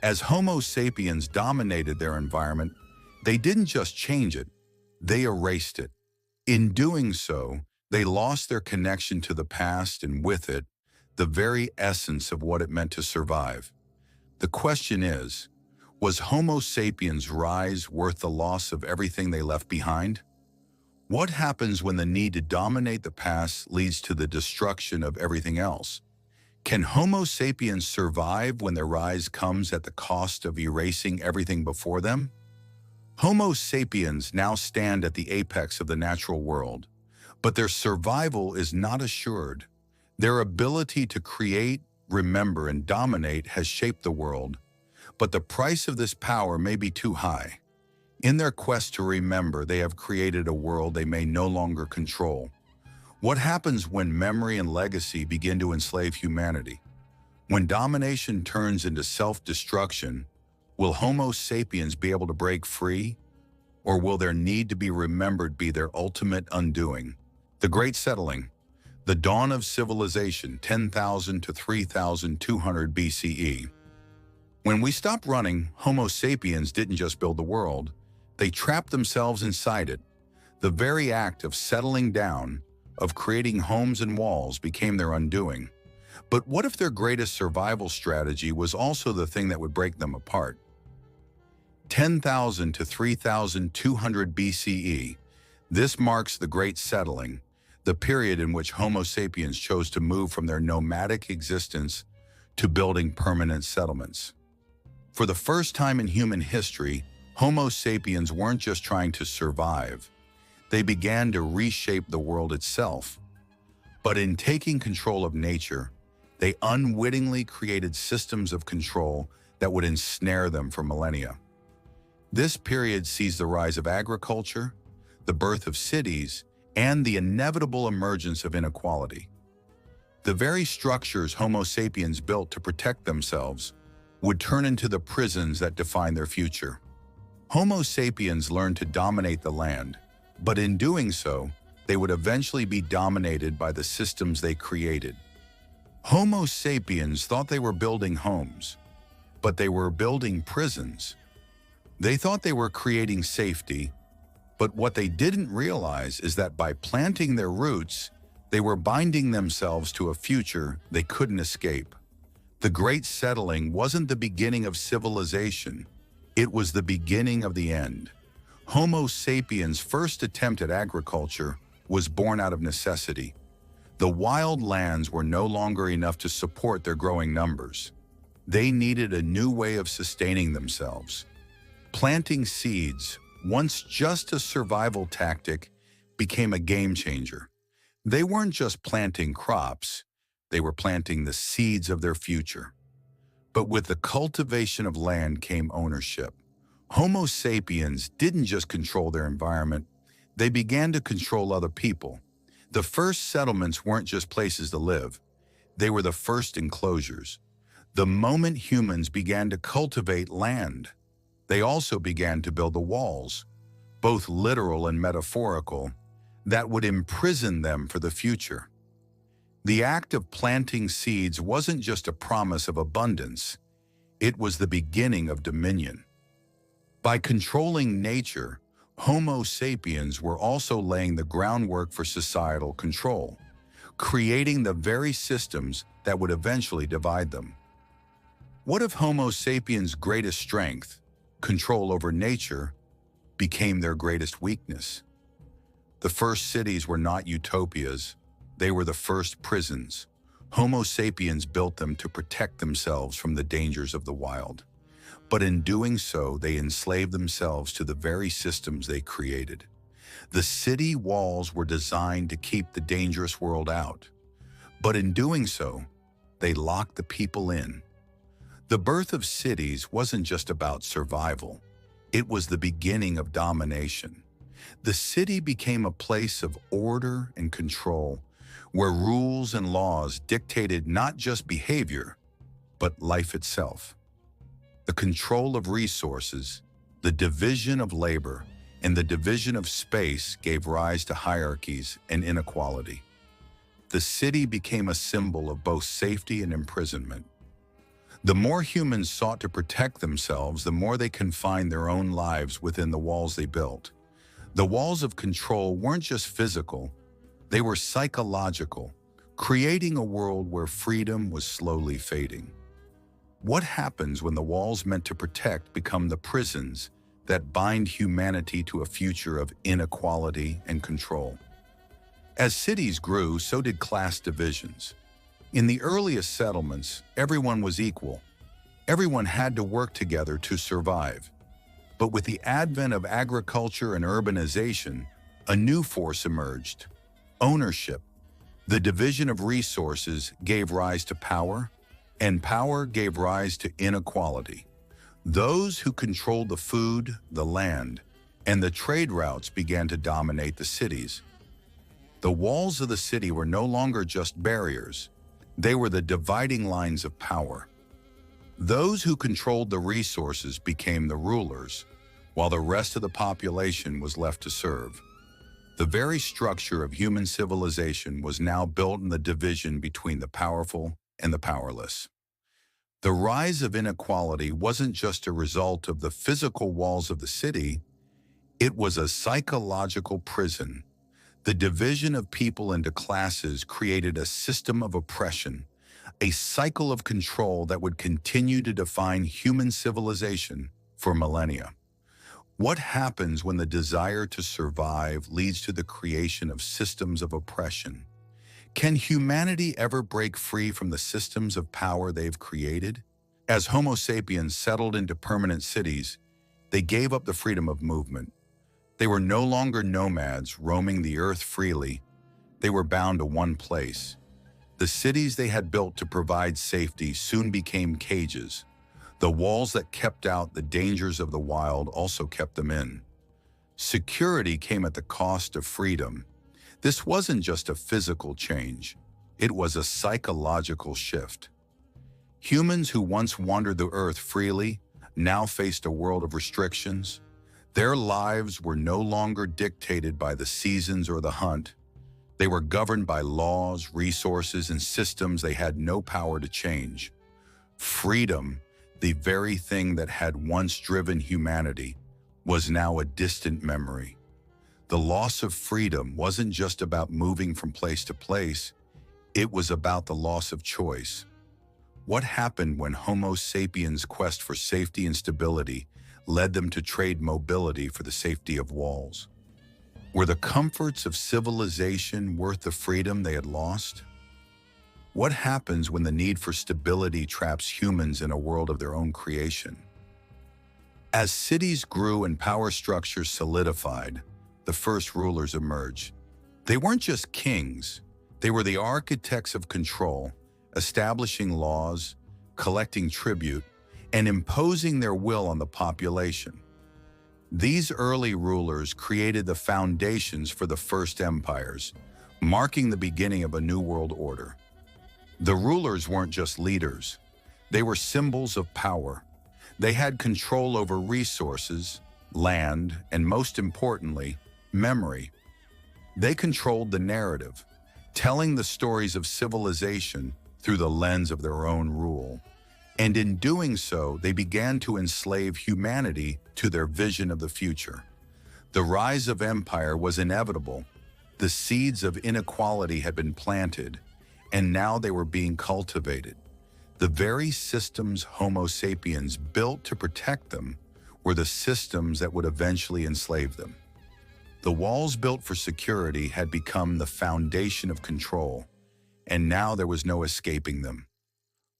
As Homo sapiens dominated their environment, they didn't just change it, they erased it. In doing so, they lost their connection to the past and with it, the very essence of what it meant to survive. The question is, was Homo sapiens' rise worth the loss of everything they left behind? What happens when the need to dominate the past leads to the destruction of everything else? Can Homo sapiens survive when their rise comes at the cost of erasing everything before them? Homo sapiens now stand at the apex of the natural world, but their survival is not assured. Their ability to create, remember, and dominate has shaped the world, but the price of this power may be too high. In their quest to remember, they have created a world they may no longer control. What happens when memory and legacy begin to enslave humanity? When domination turns into self-destruction, will Homo sapiens be able to break free? Or will their need to be remembered be their ultimate undoing? The Great Settling, the dawn of civilization, 10,000 to 3,200 BCE. When we stopped running, Homo sapiens didn't just build the world, they trapped themselves inside it. The very act of settling down, of creating homes and walls, became their undoing. But what if their greatest survival strategy was also the thing that would break them apart? 10,000 to 3,200 BCE, this marks the Great Settling, the period in which Homo sapiens chose to move from their nomadic existence to building permanent settlements. For the first time in human history, Homo sapiens weren't just trying to survive. They began to reshape the world itself. But in taking control of nature, they unwittingly created systems of control that would ensnare them for millennia. This period sees the rise of agriculture, the birth of cities, and the inevitable emergence of inequality. The very structures Homo sapiens built to protect themselves would turn into the prisons that define their future. Homo sapiens learned to dominate the land, but in doing so, they would eventually be dominated by the systems they created. Homo sapiens thought they were building homes, but they were building prisons. They thought they were creating safety, but what they didn't realize is that by planting their roots, they were binding themselves to a future they couldn't escape. The Great Settling wasn't the beginning of civilization, it was the beginning of the end. Homo sapiens' first attempt at agriculture was born out of necessity. The wild lands were no longer enough to support their growing numbers. They needed a new way of sustaining themselves. Planting seeds, once just a survival tactic, became a game changer. They weren't just planting crops, they were planting the seeds of their future. But with the cultivation of land came ownership. Homo sapiens didn't just control their environment, they began to control other people. The first settlements weren't just places to live, they were the first enclosures. The moment humans began to cultivate land, They also began to build the walls, both literal and metaphorical, that would imprison them for the future. The act of planting seeds wasn't just a promise of abundance, it was the beginning of dominion. By controlling nature, Homo sapiens were also laying the groundwork for societal control, creating the very systems that would eventually divide them. What if Homo sapiens' greatest strength, control over nature, became their greatest weakness? The first cities were not utopias, they were the first prisons. Homo sapiens built them to protect themselves from the dangers of the wild. But in doing so, they enslaved themselves to the very systems they created. The city walls were designed to keep the dangerous world out. But in doing so, they locked the people in. The birth of cities wasn't just about survival. It was the beginning of domination. The city became a place of order and control, where rules and laws dictated not just behavior, but life itself. The control of resources, the division of labor, and the division of space gave rise to hierarchies and inequality. The city became a symbol of both safety and imprisonment. The more humans sought to protect themselves, the more they confined their own lives within the walls they built. The walls of control weren't just physical, they were psychological, creating a world where freedom was slowly fading. What happens when the walls meant to protect become the prisons that bind humanity to a future of inequality and control? As cities grew, so did class divisions. In the earliest settlements, everyone was equal. Everyone had to work together to survive. But with the advent of agriculture and urbanization, a new force emerged: ownership. The division of resources gave rise to power, and power gave rise to inequality. Those who controlled the food, the land, and the trade routes began to dominate the cities. The walls of the city were no longer just barriers. They were the dividing lines of power. Those who controlled the resources became the rulers, while the rest of the population was left to serve. The very structure of human civilization was now built in the division between the powerful and the powerless. The rise of inequality wasn't just a result of the physical walls of the city, it was a psychological prison. The division of people into classes created a system of oppression, a cycle of control that would continue to define human civilization for millennia. What happens when the desire to survive leads to the creation of systems of oppression? Can humanity ever break free from the systems of power they've created? As Homo sapiens settled into permanent cities, they gave up the freedom of movement. They were no longer nomads roaming the earth freely. They were bound to one place. The cities they had built to provide safety soon became cages. The walls that kept out the dangers of the wild also kept them in. Security came at the cost of freedom. This wasn't just a physical change, it was a psychological shift. Humans who once wandered the earth freely now faced a world of restrictions. Their lives were no longer dictated by the seasons or the hunt. They were governed by laws, resources, and systems they had no power to change. Freedom, the very thing that had once driven humanity, was now a distant memory. The loss of freedom wasn't just about moving from place to place, it was about the loss of choice. What happened when Homo sapiens' quest for safety and stability led them to trade mobility for the safety of walls? Were the comforts of civilization worth the freedom they had lost? What happens when the need for stability traps humans in a world of their own creation? As cities grew and power structures solidified, the first rulers emerged. They weren't just kings, they were the architects of control, establishing laws, collecting tribute, and imposing their will on the population. These early rulers created the foundations for the first empires, marking the beginning of a new world order. The rulers weren't just leaders, they were symbols of power. They had control over resources, land, and most importantly, memory. They controlled the narrative, telling the stories of civilization through the lens of their own rule. And in doing so, they began to enslave humanity to their vision of the future. The rise of empire was inevitable. The seeds of inequality had been planted, and now they were being cultivated. The very systems Homo sapiens built to protect them were the systems that would eventually enslave them. The walls built for security had become the foundation of control, and now there was no escaping them.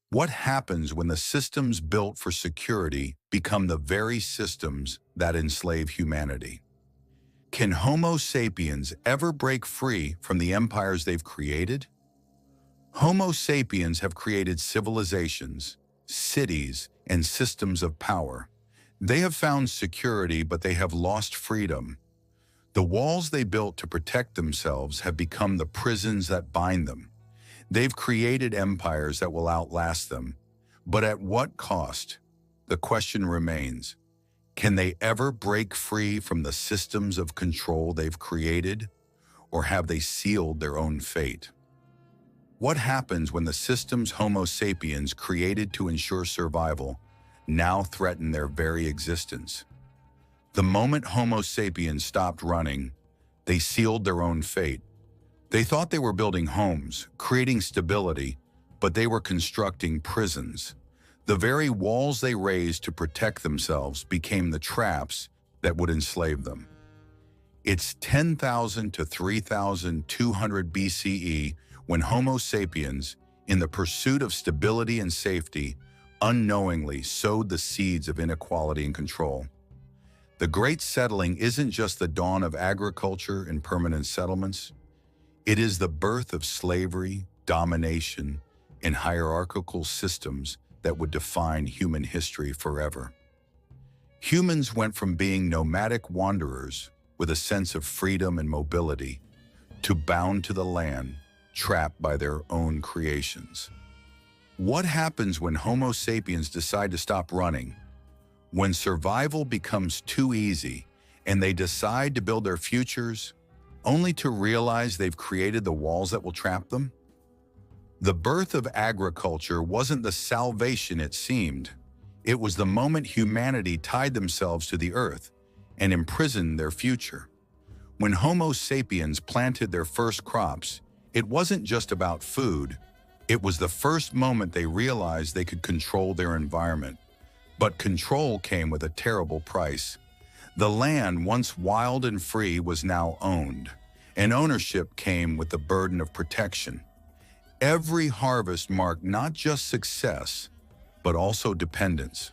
What happens when the systems built for security become the very systems that enslave humanity? Can Homo sapiens ever break free from the empires they've created? Homo sapiens have created civilizations, cities, and systems of power. They have found security, but they have lost freedom. The walls they built to protect themselves have become the prisons that bind them. They've created empires that will outlast them. But at what cost? The question remains, can they ever break free from the systems of control they've created, or have they sealed their own fate? What happens when the systems Homo sapiens created to ensure survival now threaten their very existence? The moment Homo sapiens stopped running, they sealed their own fate. They thought they were building homes, creating stability, but they were constructing prisons. The very walls they raised to protect themselves became the traps that would enslave them. It's 10,000 to 3,200 BCE when Homo sapiens, in the pursuit of stability and safety, unknowingly sowed the seeds of inequality and control. The Great Settling isn't just the dawn of agriculture and permanent settlements. It is the birth of slavery, domination, and hierarchical systems that would define human history forever. Humans went from being nomadic wanderers with a sense of freedom and mobility to bound to the land, trapped by their own creations. What happens when Homo sapiens decide to stop running? When survival becomes too easy and they decide to build their futures, only to realize they've created the walls that will trap them? The birth of agriculture wasn't the salvation it seemed. It was the moment humanity tied themselves to the earth and imprisoned their future. When Homo sapiens planted their first crops, it wasn't just about food. It was the first moment they realized they could control their environment. But control came with a terrible price. The land, once wild and free, was now owned, and ownership came with the burden of protection. Every harvest marked not just success, but also dependence.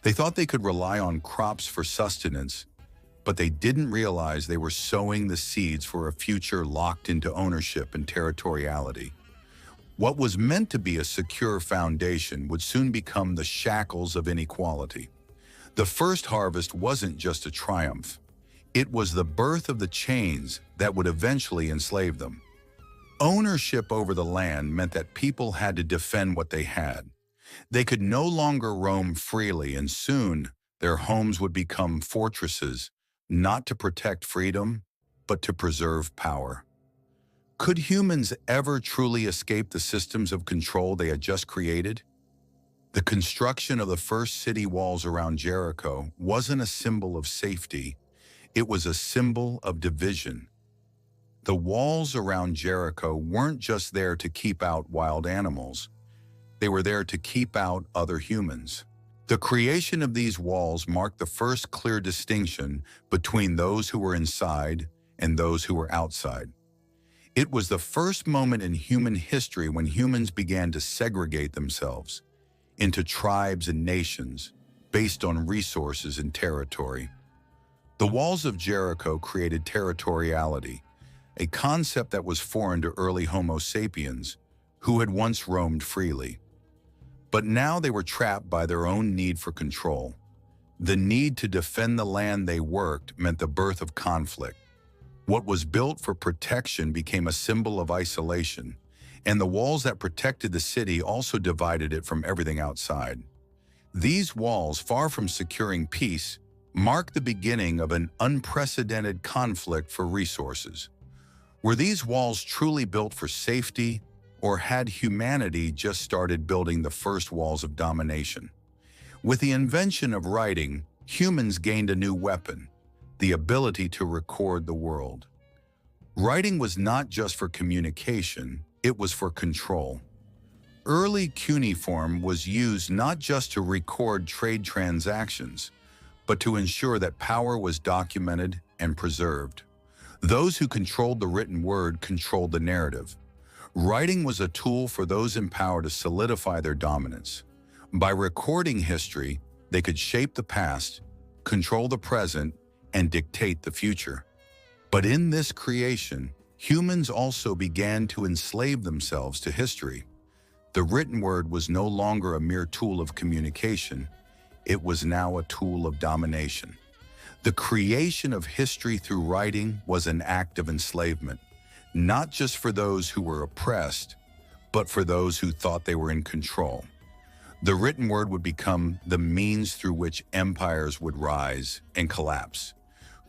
They thought they could rely on crops for sustenance, but they didn't realize they were sowing the seeds for a future locked into ownership and territoriality. What was meant to be a secure foundation would soon become the shackles of inequality. The first harvest wasn't just a triumph. It was the birth of the chains that would eventually enslave them. Ownership over the land meant that people had to defend what they had. They could no longer roam freely, and soon their homes would become fortresses, not to protect freedom, but to preserve power. Could humans ever truly escape the systems of control they had just created? The construction of the first city walls around Jericho wasn't a symbol of safety. It was a symbol of division. The walls around Jericho weren't just there to keep out wild animals. They were there to keep out other humans. The creation of these walls marked the first clear distinction between those who were inside and those who were outside. It was the first moment in human history when humans began to segregate themselves into tribes and nations based on resources and territory. The walls of Jericho created territoriality, a concept that was foreign to early Homo sapiens, who had once roamed freely. But now they were trapped by their own need for control. The need to defend the land they worked meant the birth of conflict. What was built for protection became a symbol of isolation, and the walls that protected the city also divided it from everything outside. These walls, far from securing peace, mark the beginning of an unprecedented conflict for resources. Were these walls truly built for safety, or had humanity just started building the first walls of domination? With the invention of writing, humans gained a new weapon, the ability to record the world. Writing was not just for communication, it was for control. Early cuneiform was used not just to record trade transactions, but to ensure that power was documented and preserved. Those who controlled the written word controlled the narrative. Writing was a tool for those in power to solidify their dominance. By recording history, they could shape the past, control the present, and dictate the future. But in this creation, humans also began to enslave themselves to history. The written word was no longer a mere tool of communication. It was now a tool of domination. The creation of history through writing was an act of enslavement, not just for those who were oppressed, but for those who thought they were in control. The written word would become the means through which empires would rise and collapse.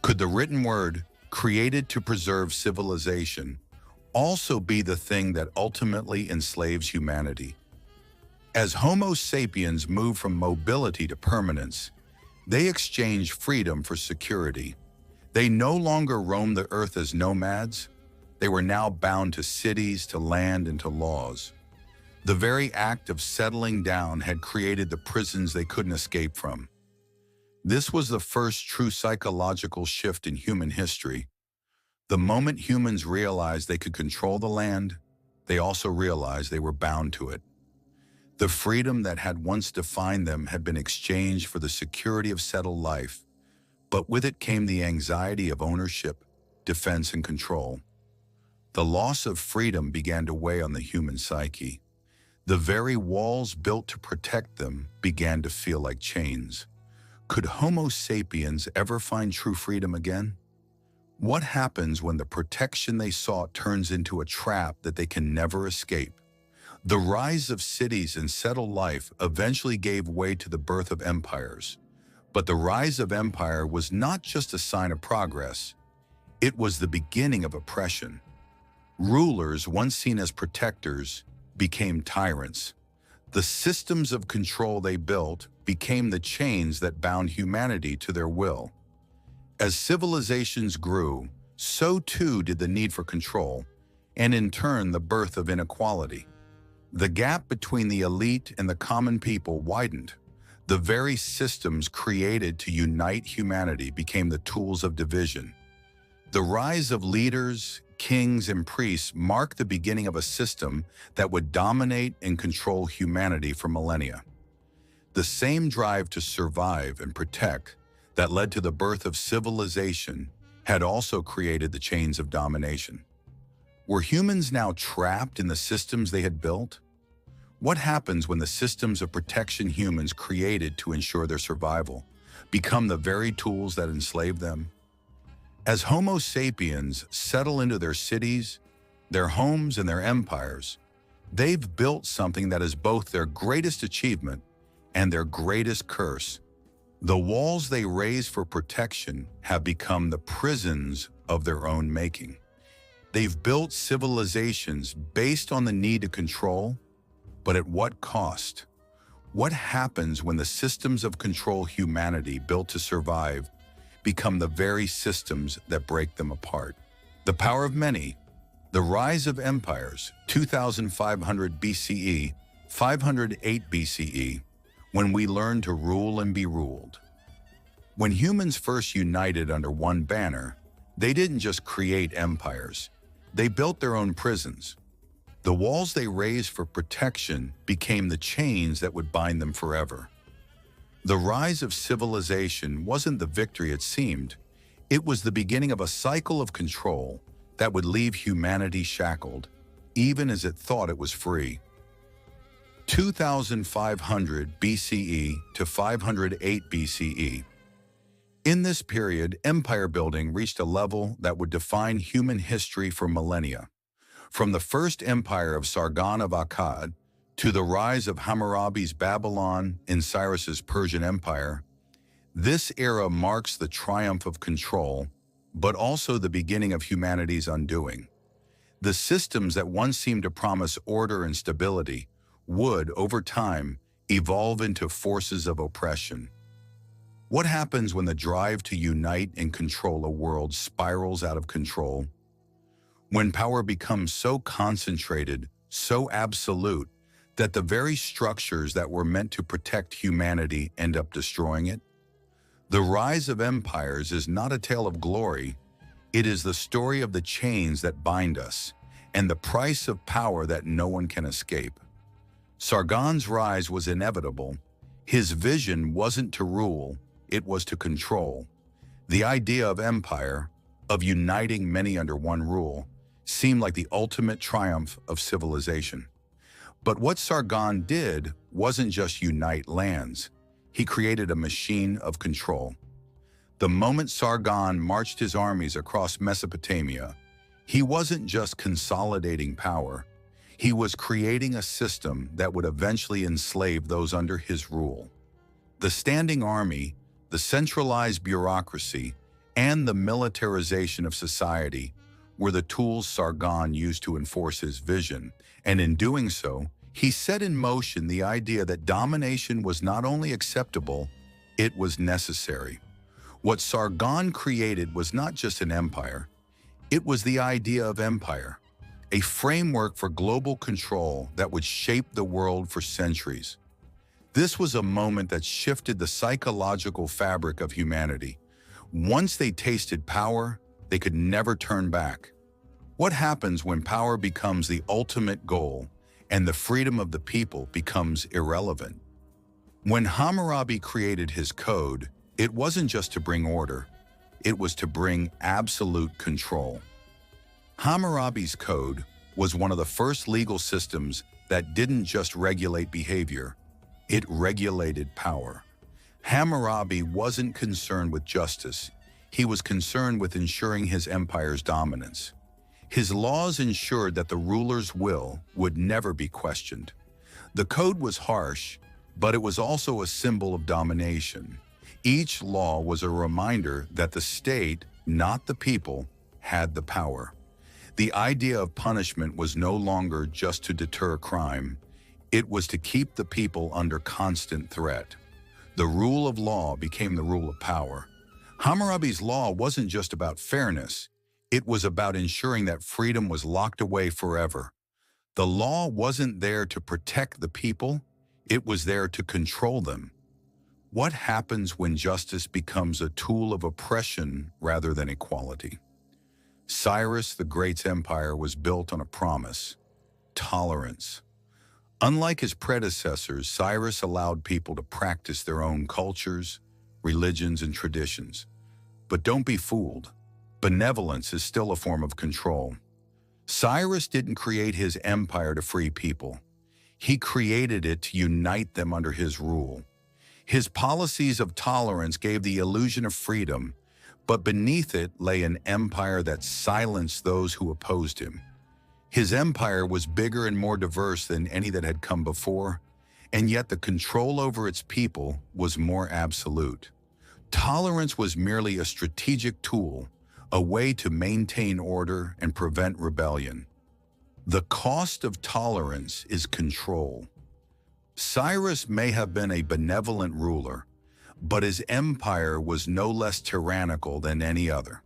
Could the written word, created to preserve civilization, also be the thing that ultimately enslaves humanity? As Homo sapiens moved from mobility to permanence, they exchanged freedom for security. They no longer roamed the earth as nomads. They were now bound to cities, to land, and to laws. The very act of settling down had created the prisons they couldn't escape from. This was the first true psychological shift in human history. The moment humans realized they could control the land, they also realized they were bound to it. The freedom that had once defined them had been exchanged for the security of settled life, but with it came the anxiety of ownership, defense, and control. The loss of freedom began to weigh on the human psyche. The very walls built to protect them began to feel like chains. Could Homo sapiens ever find true freedom again? What happens when the protection they sought turns into a trap that they can never escape? The rise of cities and settled life eventually gave way to the birth of empires. But the rise of empire was not just a sign of progress. It was the beginning of oppression. Rulers, once seen as protectors, became tyrants. The systems of control they built became the chains that bound humanity to their will. As civilizations grew, so too did the need for control, and in turn the birth of inequality. The gap between the elite and the common people widened. The very systems created to unite humanity became the tools of division. The rise of leaders, kings, and priests marked the beginning of a system that would dominate and control humanity for millennia. The same drive to survive and protect that led to the birth of civilization had also created the chains of domination. Were humans now trapped in the systems they had built? What happens when the systems of protection humans created to ensure their survival become the very tools that enslave them? As Homo sapiens settle into their cities, their homes, and their empires, they've built something that is both their greatest achievement and their greatest curse. The walls they raise for protection have become the prisons of their own making. They've built civilizations based on the need to control, but at what cost? What happens when the systems of control humanity built to survive become the very systems that break them apart? The power of many, the rise of empires, 2500 BCE, 508 BCE, when we learn to rule and be ruled. When humans first united under one banner, they didn't just create empires, they built their own prisons. The walls they raised for protection became the chains that would bind them forever. The rise of civilization wasn't the victory it seemed. It was the beginning of a cycle of control that would leave humanity shackled, even as it thought it was free. 2500 BCE to 508 BCE. In this period, empire building reached a level that would define human history for millennia. From the first empire of Sargon of Akkad to the rise of Hammurabi's Babylon and Cyrus's Persian Empire, this era marks the triumph of control, but also the beginning of humanity's undoing. The systems that once seemed to promise order and stability would, over time, evolve into forces of oppression. What happens when the drive to unite and control a world spirals out of control? When power becomes so concentrated, so absolute, that the very structures that were meant to protect humanity end up destroying it? The rise of empires is not a tale of glory. It is the story of the chains that bind us and the price of power that no one can escape. Sargon's rise was inevitable. His vision wasn't to rule, it was to control. The idea of empire, of uniting many under one rule, seemed like the ultimate triumph of civilization. But what Sargon did wasn't just unite lands. He created a machine of control. The moment Sargon marched his armies across Mesopotamia, he wasn't just consolidating power. He was creating a system that would eventually enslave those under his rule. The standing army, the centralized bureaucracy, and the militarization of society were the tools Sargon used to enforce his vision, and in doing so, he set in motion the idea that domination was not only acceptable, it was necessary. What Sargon created was not just an empire, it was the idea of empire, a framework for global control that would shape the world for centuries. This was a moment that shifted the psychological fabric of humanity. Once they tasted power, they could never turn back. What happens when power becomes the ultimate goal and the freedom of the people becomes irrelevant? When Hammurabi created his code, it wasn't just to bring order, it was to bring absolute control. Hammurabi's code was one of the first legal systems that didn't just regulate behavior, it regulated power. Hammurabi wasn't concerned with justice, he was concerned with ensuring his empire's dominance. His laws ensured that the ruler's will would never be questioned. The code was harsh, but it was also a symbol of domination. Each law was a reminder that the state, not the people, had the power. The idea of punishment was no longer just to deter crime. It was to keep the people under constant threat. The rule of law became the rule of power. Hammurabi's law wasn't just about fairness. It was about ensuring that freedom was locked away forever. The law wasn't there to protect the people, it was there to control them. What happens when justice becomes a tool of oppression rather than equality? Cyrus the Great's empire was built on a promise: tolerance. Unlike his predecessors, Cyrus allowed people to practice their own cultures, religions, and traditions. But don't be fooled. Benevolence is still a form of control. Cyrus didn't create his empire to free people. He created it to unite them under his rule. His policies of tolerance gave the illusion of freedom, but beneath it lay an empire that silenced those who opposed him. His empire was bigger and more diverse than any that had come before, and yet the control over its people was more absolute. Tolerance was merely a strategic tool, a way to maintain order and prevent rebellion. The cost of tolerance is control. Cyrus may have been a benevolent ruler, but his empire was no less tyrannical than any other.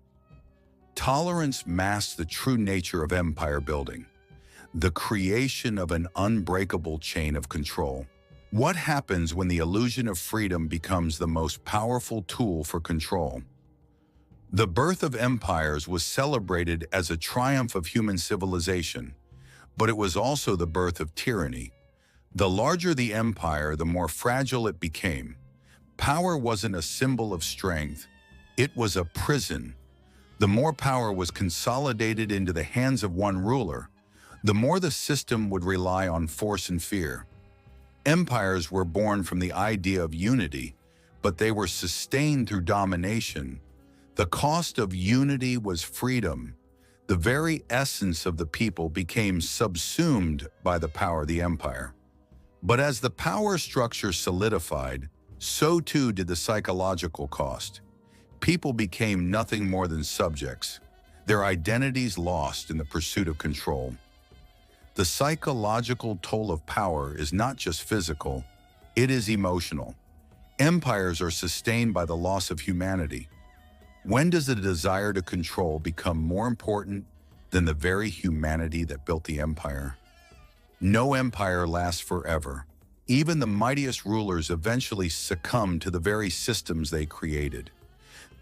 Tolerance masks the true nature of empire building, the creation of an unbreakable chain of control. What happens when the illusion of freedom becomes the most powerful tool for control? The birth of empires was celebrated as a triumph of human civilization, but it was also the birth of tyranny. The larger the empire, the more fragile it became. Power wasn't a symbol of strength, it was a prison. The more power was consolidated into the hands of one ruler, the more the system would rely on force and fear. Empires were born from the idea of unity, but they were sustained through domination. The cost of unity was freedom. The very essence of the people became subsumed by the power of the empire. But as the power structure solidified, so too did the psychological cost. People became nothing more than subjects, their identities lost in the pursuit of control. The psychological toll of power is not just physical, it is emotional. Empires are sustained by the loss of humanity. When does the desire to control become more important than the very humanity that built the empire? No empire lasts forever. Even the mightiest rulers eventually succumb to the very systems they created.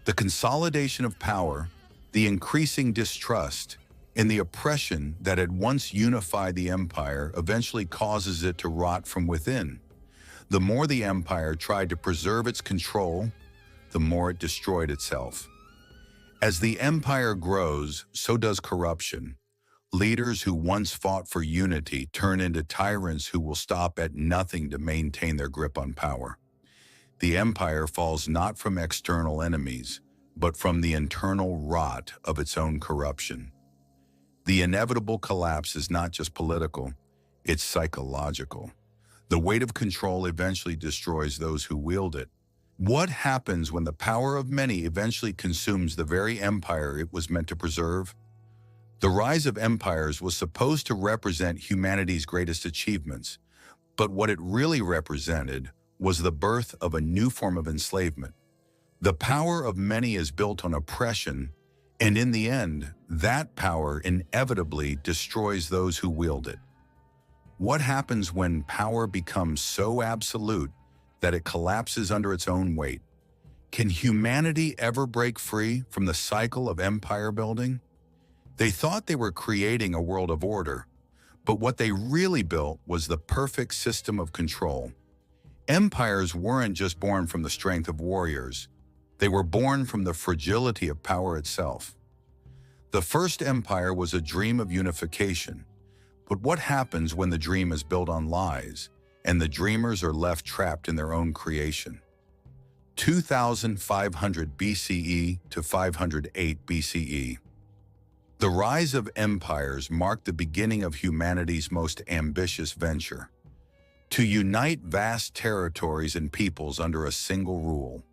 The consolidation of power, the increasing distrust, and the oppression that had once unified the empire eventually causes it to rot from within. The more the empire tried to preserve its control, the more it destroyed itself. As the empire grows, so does corruption. Leaders who once fought for unity turn into tyrants who will stop at nothing to maintain their grip on power. The empire falls not from external enemies, but from the internal rot of its own corruption. The inevitable collapse is not just political, it's psychological. The weight of control eventually destroys those who wield it. What happens when the power of many eventually consumes the very empire it was meant to preserve? The rise of empires was supposed to represent humanity's greatest achievements, but what it really represented was the birth of a new form of enslavement. The power of many is built on oppression, and in the end, that power inevitably destroys those who wield it. What happens when power becomes so absolute that it collapses under its own weight? Can humanity ever break free from the cycle of empire building? They thought they were creating a world of order, but what they really built was the perfect system of control. Empires weren't just born from the strength of warriors. They were born from the fragility of power itself. The first empire was a dream of unification. But what happens when the dream is built on lies, and the dreamers are left trapped in their own creation? 2500 BCE to 508 BCE. The rise of empires marked the beginning of humanity's most ambitious venture: to unite vast territories and peoples under a single rule.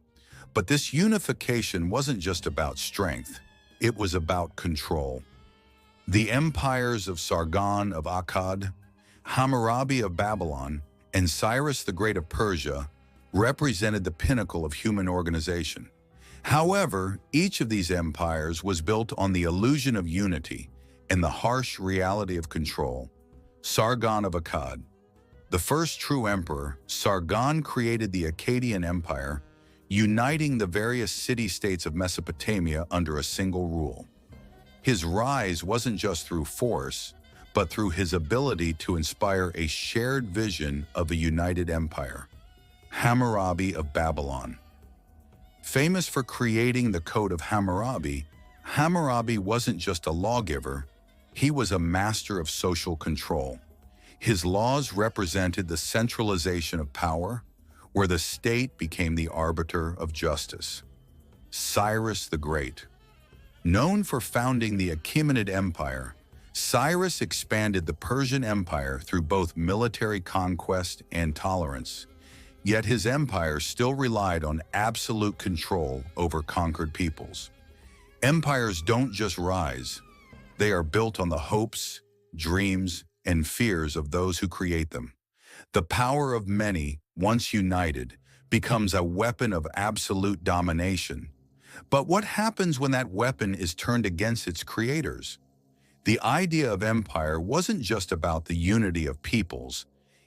But this unification wasn't just about strength, it was about control. The empires of Sargon of Akkad, Hammurabi of Babylon, and Cyrus the Great of Persia represented the pinnacle of human organization. However, each of these empires was built on the illusion of unity and the harsh reality of control. Sargon of Akkad. The first true emperor, Sargon created the Akkadian Empire, uniting the various city-states of Mesopotamia under a single rule. His rise wasn't just through force, but through his ability to inspire a shared vision of a united empire. Hammurabi of Babylon. Famous for creating the Code of Hammurabi, Hammurabi wasn't just a lawgiver, he was a master of social control. His laws represented the centralization of power, where the state became the arbiter of justice. Cyrus the Great. Known for founding the Achaemenid Empire, Cyrus expanded the Persian Empire through both military conquest and tolerance. Yet his empire still relied on absolute control over conquered peoples. Empires don't just rise, they are built on the hopes, dreams, and fears of those who create them. The power of many, once united, becomes a weapon of absolute domination. But what happens when that weapon is turned against its creators? The idea of empire wasn't just about the unity of peoples,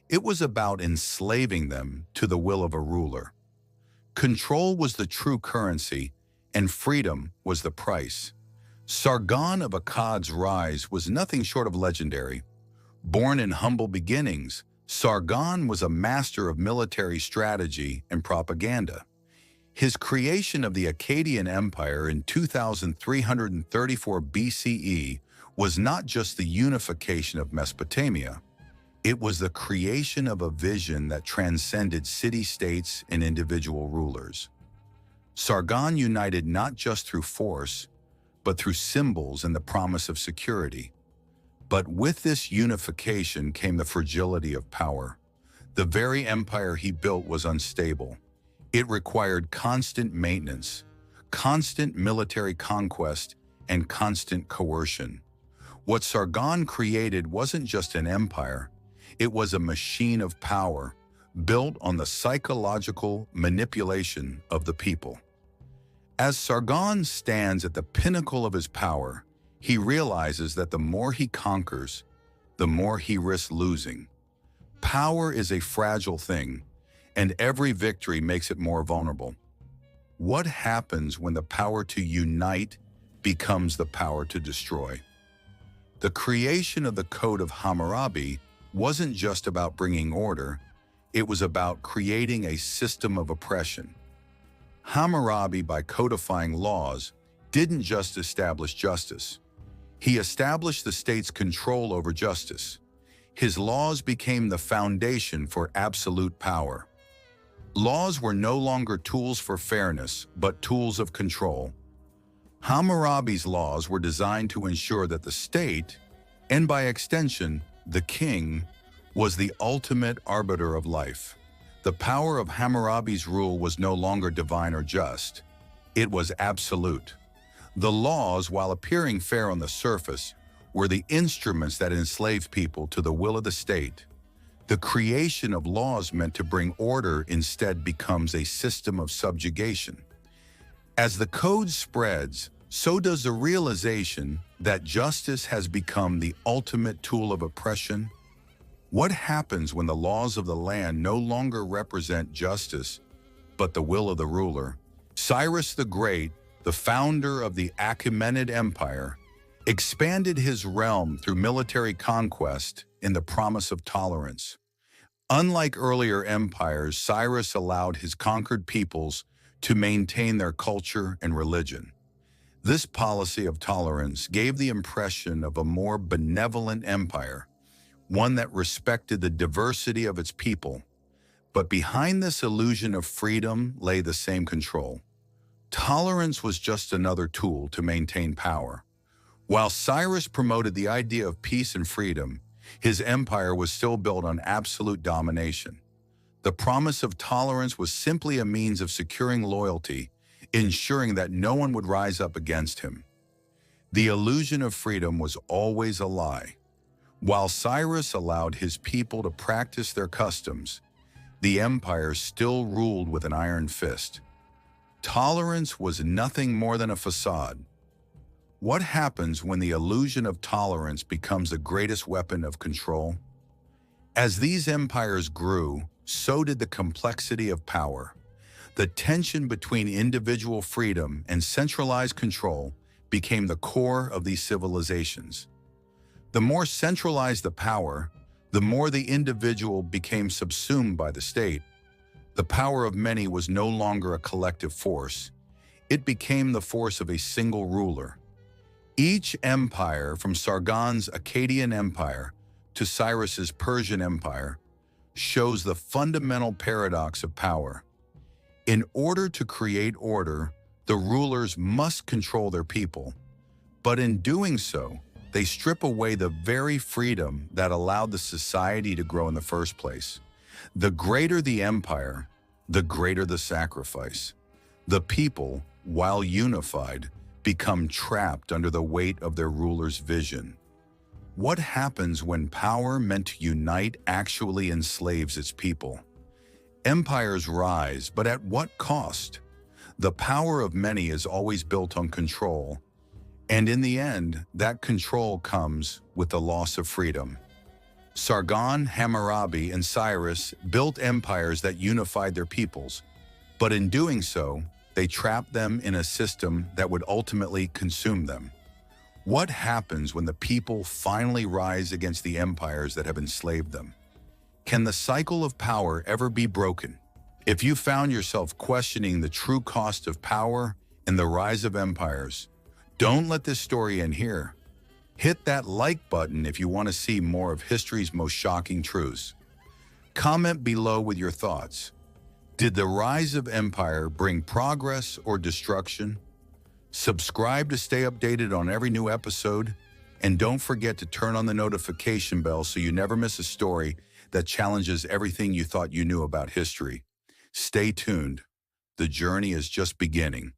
it was about enslaving them to the will of a ruler. Control was the true currency, and freedom was the price. Sargon of Akkad's rise was nothing short of legendary. Born in humble beginnings, Sargon was a master of military strategy and propaganda. His creation of the Akkadian Empire in 2334 BCE was not just the unification of Mesopotamia. It was the creation of a vision that transcended city-states and individual rulers. Sargon united not just through force, but through symbols and the promise of security. But with this unification came the fragility of power. The very empire he built was unstable. It required constant maintenance, constant military conquest, and constant coercion. What Sargon created wasn't just an empire, it was a machine of power, built on the psychological manipulation of the people. As Sargon stands at the pinnacle of his power, he realizes that the more he conquers, the more he risks losing. Power is a fragile thing, and every victory makes it more vulnerable. What happens when the power to unite becomes the power to destroy? The creation of the Code of Hammurabi wasn't just about bringing order, it was about creating a system of oppression. Hammurabi, by codifying laws, didn't just establish justice. He established the state's control over justice. His laws became the foundation for absolute power. Laws were no longer tools for fairness, but tools of control. Hammurabi's laws were designed to ensure that the state, and by extension, the king, was the ultimate arbiter of life. The power of Hammurabi's rule was no longer divine or just. It was absolute. The laws, while appearing fair on the surface, were the instruments that enslaved people to the will of the state. The creation of laws meant to bring order instead becomes a system of subjugation. As the code spreads, so does the realization that justice has become the ultimate tool of oppression. What happens when the laws of the land no longer represent justice, but the will of the ruler? Cyrus the Great, the founder of the Achaemenid Empire, expanded his realm through military conquest in the promise of tolerance. Unlike earlier empires, Cyrus allowed his conquered peoples to maintain their culture and religion. This policy of tolerance gave the impression of a more benevolent empire, one that respected the diversity of its people. But behind this illusion of freedom lay the same control. Tolerance was just another tool to maintain power. While Cyrus promoted the idea of peace and freedom, his empire was still built on absolute domination. The promise of tolerance was simply a means of securing loyalty, ensuring that no one would rise up against him. The illusion of freedom was always a lie. While Cyrus allowed his people to practice their customs, the empire still ruled with an iron fist. Tolerance was nothing more than a facade. What happens when the illusion of tolerance becomes the greatest weapon of control? As these empires grew, so did the complexity of power. The tension between individual freedom and centralized control became the core of these civilizations. The more centralized the power, the more the individual became subsumed by the state. The power of many was no longer a collective force. It became the force of a single ruler. Each empire, from Sargon's Akkadian Empire to Cyrus's Persian Empire, shows the fundamental paradox of power. In order to create order, the rulers must control their people. But in doing so, they strip away the very freedom that allowed the society to grow in the first place. The greater the empire, the greater the sacrifice. The people, while unified, become trapped under the weight of their ruler's vision. What happens when power meant to unite actually enslaves its people? Empires rise, but at what cost? The power of many is always built on control, and in the end, that control comes with the loss of freedom. Sargon, Hammurabi, and Cyrus built empires that unified their peoples, but in doing so, they trapped them in a system that would ultimately consume them. What happens when the people finally rise against the empires that have enslaved them? Can the cycle of power ever be broken? If you found yourself questioning the true cost of power and the rise of empires, don't let this story end here. Hit that like button if you want to see more of history's most shocking truths. Comment below with your thoughts. Did the rise of empire bring progress or destruction? Subscribe to stay updated on every new episode, and don't forget to turn on the notification bell so you never miss a story that challenges everything you thought you knew about history. Stay tuned. The journey is just beginning.